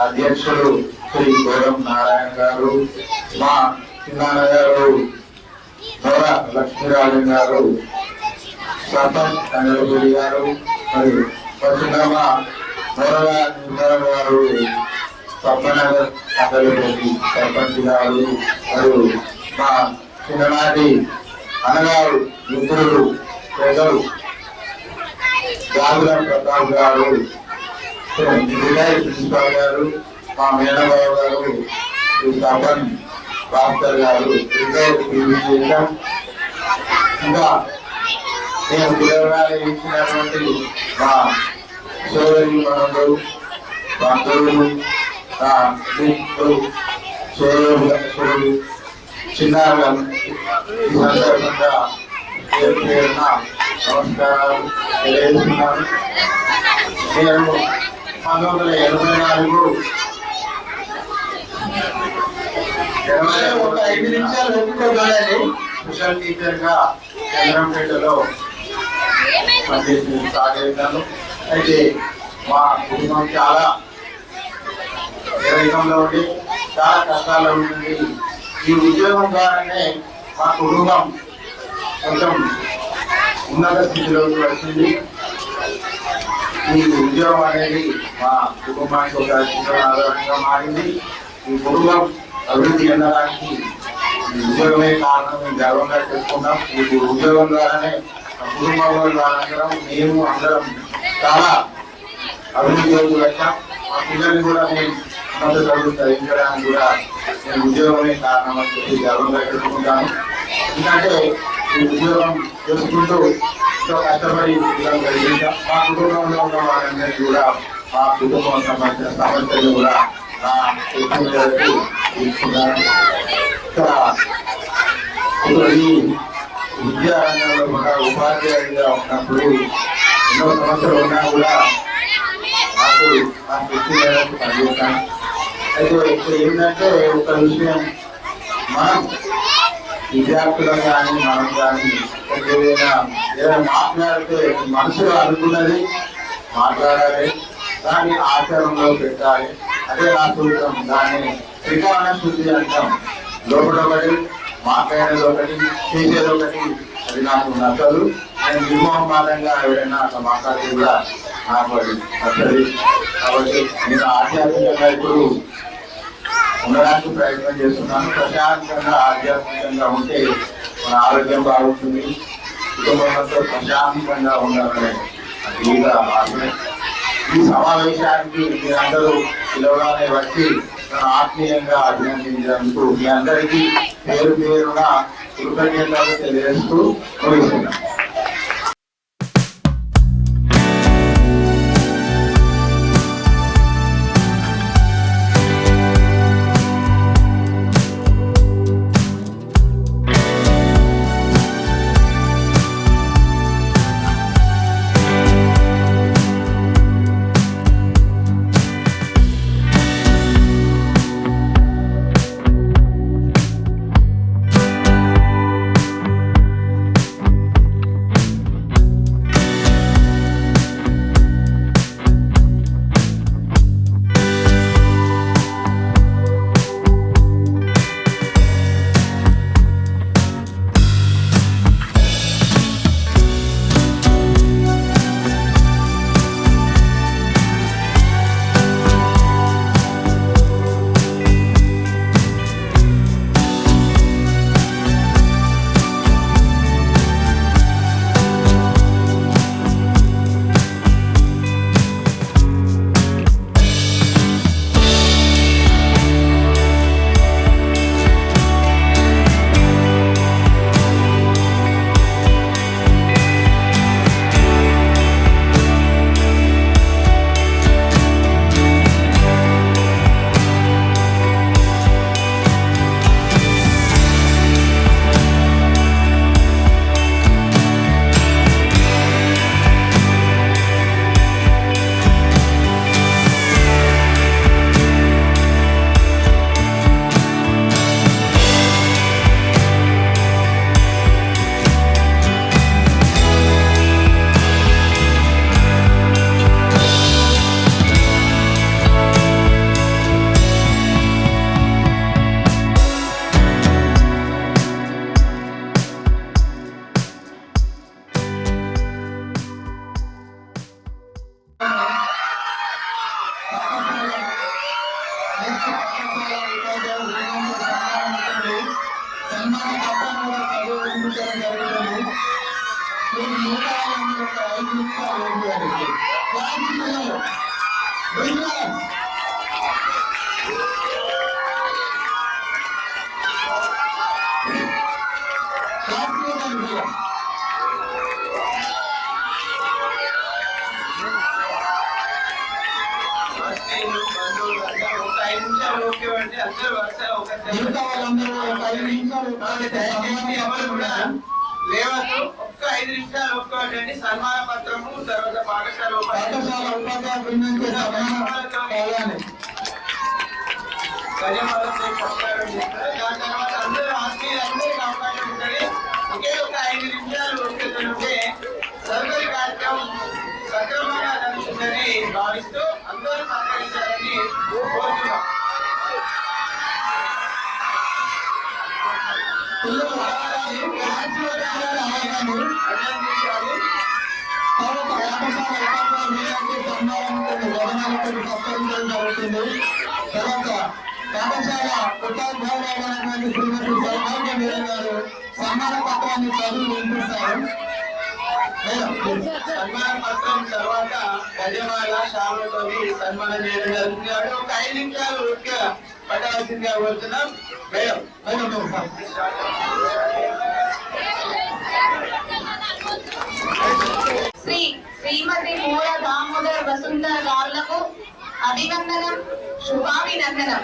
[SPEAKER 7] అధ్యక్షుడు శ్రీ గౌరవ్ నారాయణ గారు, మా చిన్నాన్న గారు గౌర లక్ష్మీరాజన్ గారు, సర్పంచ్ కంగళపూడి గారు, మరియు పశ్చిమ గౌరవ నిర్మల గారు, పద్మనగర్ కంగళపూడి సర్పంచ్ గారు, మరియు మా చిన్ననాటి అన్నగారు మిత్రులు పెద్దలు గాజుల ప్రతాప్ గారు, ప్రిన్సిపాల్ గారు, మా మేనబాబు గారు, సర్పంచ్ భాస్కర్ గారు, ఇంకా నేను పిల్లలు ఇచ్చినటువంటి మా సోదరి మనులు, బంధువులు, సోదరులు, చిన్నారులు ఈ సందర్భంగా పేరు పేరున నమస్కారాలు తెలియజేస్తున్నాను. నేను 1984 5 నిమిషాలు ఒప్పుకోగలండి స్పెషల్ టీచర్ గా చంద్రంపేటలో పనిచేసి సాగేశాను. అయితే మా కుటుంబం చాలా నిరసనలో ఉండి చాలా కష్టాల్లో ఉంటుంది. ఈ ఉద్యోగం ద్వారానే మా కుటుంబం కొంచెం ఉన్నత స్థితిలోకి వచ్చింది. ఈ ఉద్యోగం అనేది మా కుటుంబానికి ఒక చిన్న ఆధారంగా మారింది. ఈ కుటుంబం అభివృద్ధి చెందడానికి ఈ ఉద్యోగమే కారణం. మేము గర్వంగా చెప్పుకున్నాం. ఈ ఉద్యోగం ద్వారానే మా కుటుంబంలో అందరం మేము అందరం చాలా అభివృద్ధిలోకి వచ్చాం. మా పిల్లల్ని కూడా మేము ఉన్నత చదువు చదివించడానికి కూడా నేను ఉద్యోగమే కారణం అని చెప్పి గర్వంగా చెప్పుకుంటాను. ఎందుకంటే ఈ ఉద్యోగం చేసుకుంటూ ఎంతో కష్టపడి పిల్లలు చదివించాం. మా కుటుంబంలో ఉన్న వారందరికీ కూడా మా కుటుంబం సంబంధించిన సమస్యలు కూడా నా తీసుకున్నాను. ఈ విద్యా రంగంలో కూడా ఉపాధ్యాయుడిగా ఉన్నప్పుడు ఎన్నో సమస్యలు ఉన్నా కూడా నాకు నా శక్తి మేరకు పనిచేస్తాను. అయితే ఇప్పుడు ఏంటంటే ఒక విషయం, మనం విద్యార్థులు కానీ మనం కానీ ఏదైనా మాట్లాడితే మనసులో అనుకున్నది మాట్లాడాలి, దాన్ని ఆచరణలో పెట్టాలి. అదే నా సూత్రం. దాన్ని త్రికాణ శుద్ధి అంటాం. లోపల ఒకటి, మాట్లాడేది ఒకటి, చేసేది ఒకటి. అది నాకు నచ్చదు. నేను నిర్మోహమానంగా ఎవరైనా అట్లా మాట్లాడి కూడా నాకు అది నచ్చదు. కాబట్టి నేను ఆధ్యాత్మికంగా ఇప్పుడు ఉండడానికి ప్రయత్నం చేస్తున్నాను. ప్రశాంతంగా ఆధ్యాత్మికంగా ఉంటే మన ఆరోగ్యం బాగుంటుంది. కుటుంబంతో ప్రశాంతంగా ఉండాలనే తీవ్ర ఆశయం. ఈ సమావేశానికి మీరందరూ పిలవగానే వచ్చి నన్ను ఆత్మీయంగా అభినందించినందుకు మీ అందరికీ పేరు పేరున కృతజ్ఞతలు తెలియజేస్తూ ముగిస్తున్నాను.
[SPEAKER 1] సన్మాన పత్రం కూడా చదివించడం జరుగుతుంది. మీరు మిగతా వాళ్ళందరూ ఒక 5 నిమిషాలు వెయిట్ చేయాలి. క్లాస్ పిల్లలు మిగతా వాళ్ళందరూ ఒక 5 నిమిషాలు
[SPEAKER 4] ఎవరు కూడా లేవద్దు. ఒక్క 5 నిమిషాలు ఒప్పుకోండి. సన్మాన పత్రము తర్వాత పాఠశాల
[SPEAKER 1] ఉపాధ్యాయ బృందానికి సన్మానం చేయాలి.
[SPEAKER 4] ధన్యవాదాలు చెప్తారు. దాని తర్వాత అందరూ ఆత్మీయులందరికీ అవకాశం ఉంటుంది. ఒకే ఒక 5 నిమిషాలు ఒప్పుకుంటే సర్వరి కార్యక్రమం సక్రమంగా జరుగుతుందని భావిస్తూ అందరూ సహకరించాలని కోరుతున్నాం.
[SPEAKER 1] తర్వాత పాఠశాల ఉపాధ్యాయులైనటువంటి శ్రీమతి సౌభాగ్య వీరన్ గారు సన్మాన పత్రాన్ని చదువు వినిపిస్తారు.
[SPEAKER 4] సన్మాన పత్రం తర్వాత గజమాల శాలతో సన్మానం చేయడం జరుగుతుంది. ఒక 5 నిమిషాలు ఊరికే పట్టాల్సిందిగా కోరుతున్నాం. మేడం
[SPEAKER 2] శ్రీమతి మూల దామోదర్ వసుంధర గారులకు అభినందనం, శుభాభినందనం.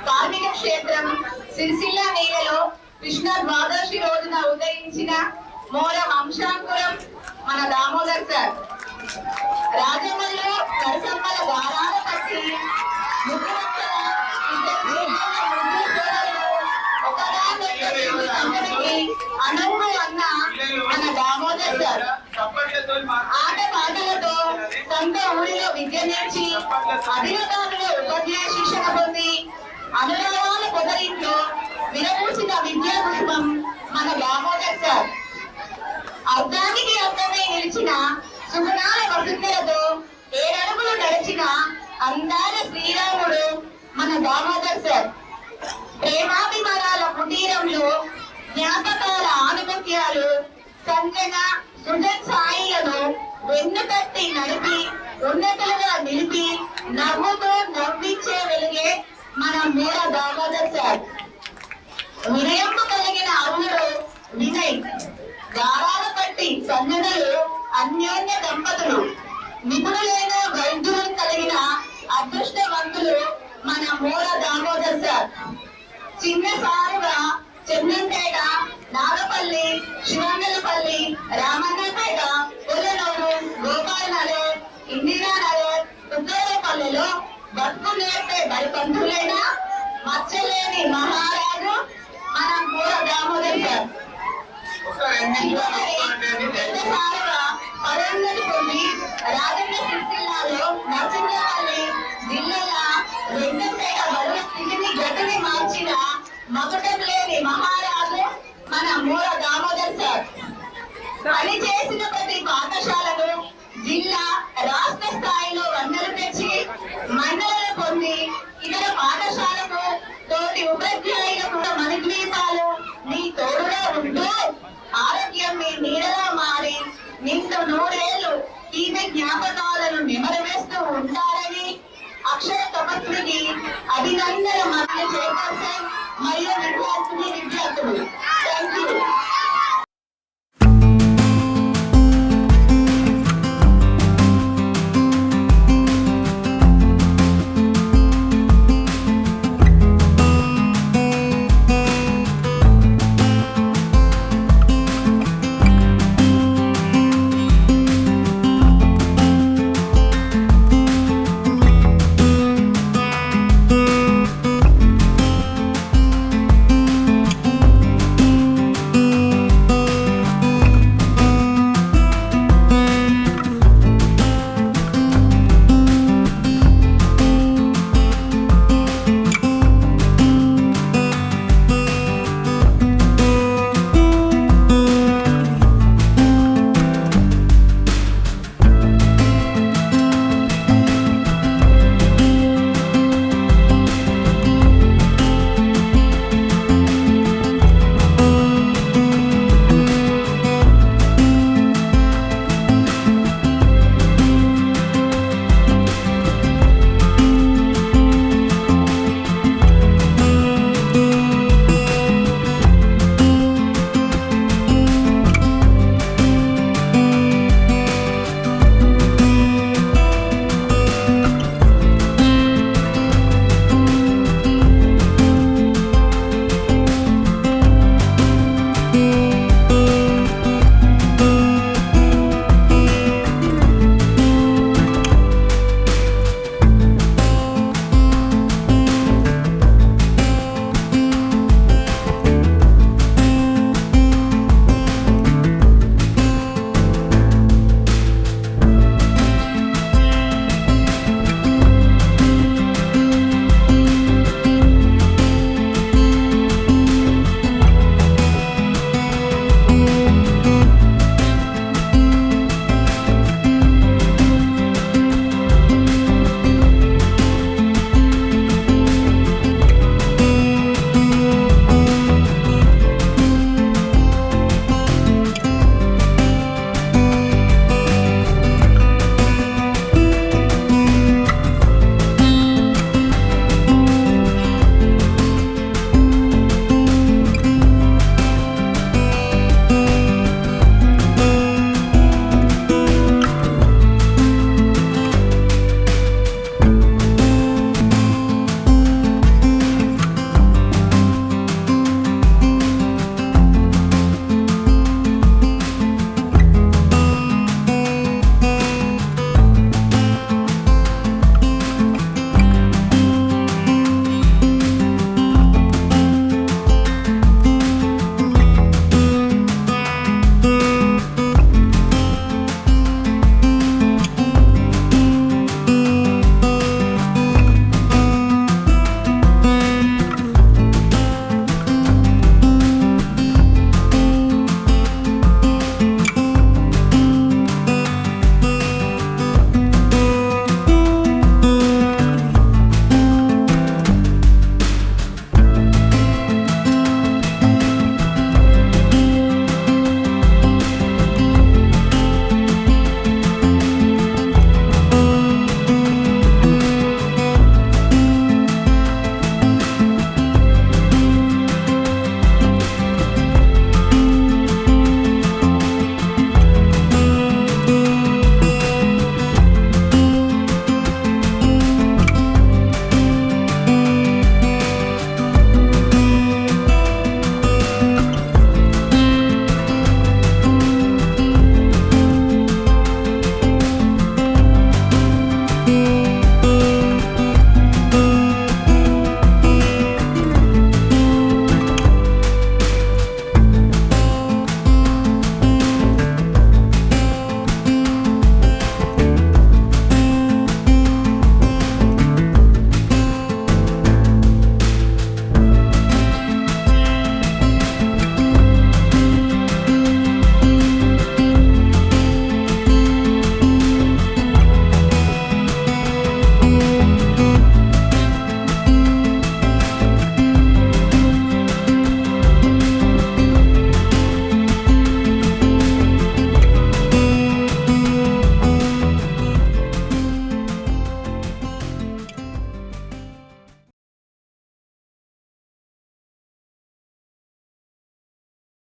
[SPEAKER 2] కార్మిక క్షేత్రం సిరిసిల్ల నేలలో కృష్ణ ద్వాదశి రోజున ఉదయించిన మూల వంశాంకురం మన దామోదర్ సార్. రాజమల్లో నరసమ్మల గారాల పట్టి అనంగు అన్న మన దామోదర్ సార్ ఆట పాటలతో సొంత ఊరిలో విద్య నేర్చి అధికారులు ఉపాధ్యాయ శిక్షణ పొంది అనురాగాల పొదరింట్లో విరమూసిన విద్యా పుష్పం మన దామోదర్ సార్. అర్థానికి అర్థమై నిలిచిన సుగుణాల వసుంధరతో 7 అడుగులు నడిచిన అందాల శ్రీరాముడు మన దామోదర్ సార్. ప్రేమాభిమానాల కుటీరంలో జ్ఞాపకాల ఆనుమత్యాలు సంజన సుజన్ సాయిలను వెన్నుతట్టి నడిపి ఉన్నతులుగా నిలిపి నవ్వుతో నవ్వించే వెలిగే మన మూల దామోదర్ సార్. వినయంపు కలిగిన అల్లుడు వినయ్, గారాల పట్టి సంజనలు అన్యోన్య దంపతులు, నిపుణులైన వైద్యులు కలిగిన అదృష్టవంతులు మన మూల దామోదర్ సార్. చిన్న సారుగా చెన్నంపేట, నాగపల్లి, శివంగలపల్లి, రామన్నపేట, పుల్లనూరు, గోపాల్ నగర్, ఇందిరానగర్, తుగ్గలపల్లిలో బతుకు నేర్పే బడిపంతులైన మచ్చలేని మహారాజు మన మూల దామోదర్ సార్. పదోన్నతి పొంది రాజన్న సిరిసిల్లాలో నరసింహపల్లి జిల్లాల రెడ్డంపేట బడుల స్థితిని గతిని మార్చిన మకుటం లేని మహారాజు మన మూల దామోదర్ సార్. పని చేసిన ప్రతి పాఠశాలను జిల్లా రాష్ట్ర స్థాయిలో వన్నెలు తెచ్చి మండలను పొంది ఇతర పాఠశాలకు తోటి ఉపాధ్యాయులకు మణిద్వీపాలు నీ తోడుగా ఉంటూ ఆరోగ్యం మీ నీడలా మారి నిండు 100 ఏళ్లు తీపి జ్ఞాపకాలను నిమరవేస్తూ ఉంటారని అక్షర తపస్వికి అభినందన మరియు విద్యార్థులు. Thank you.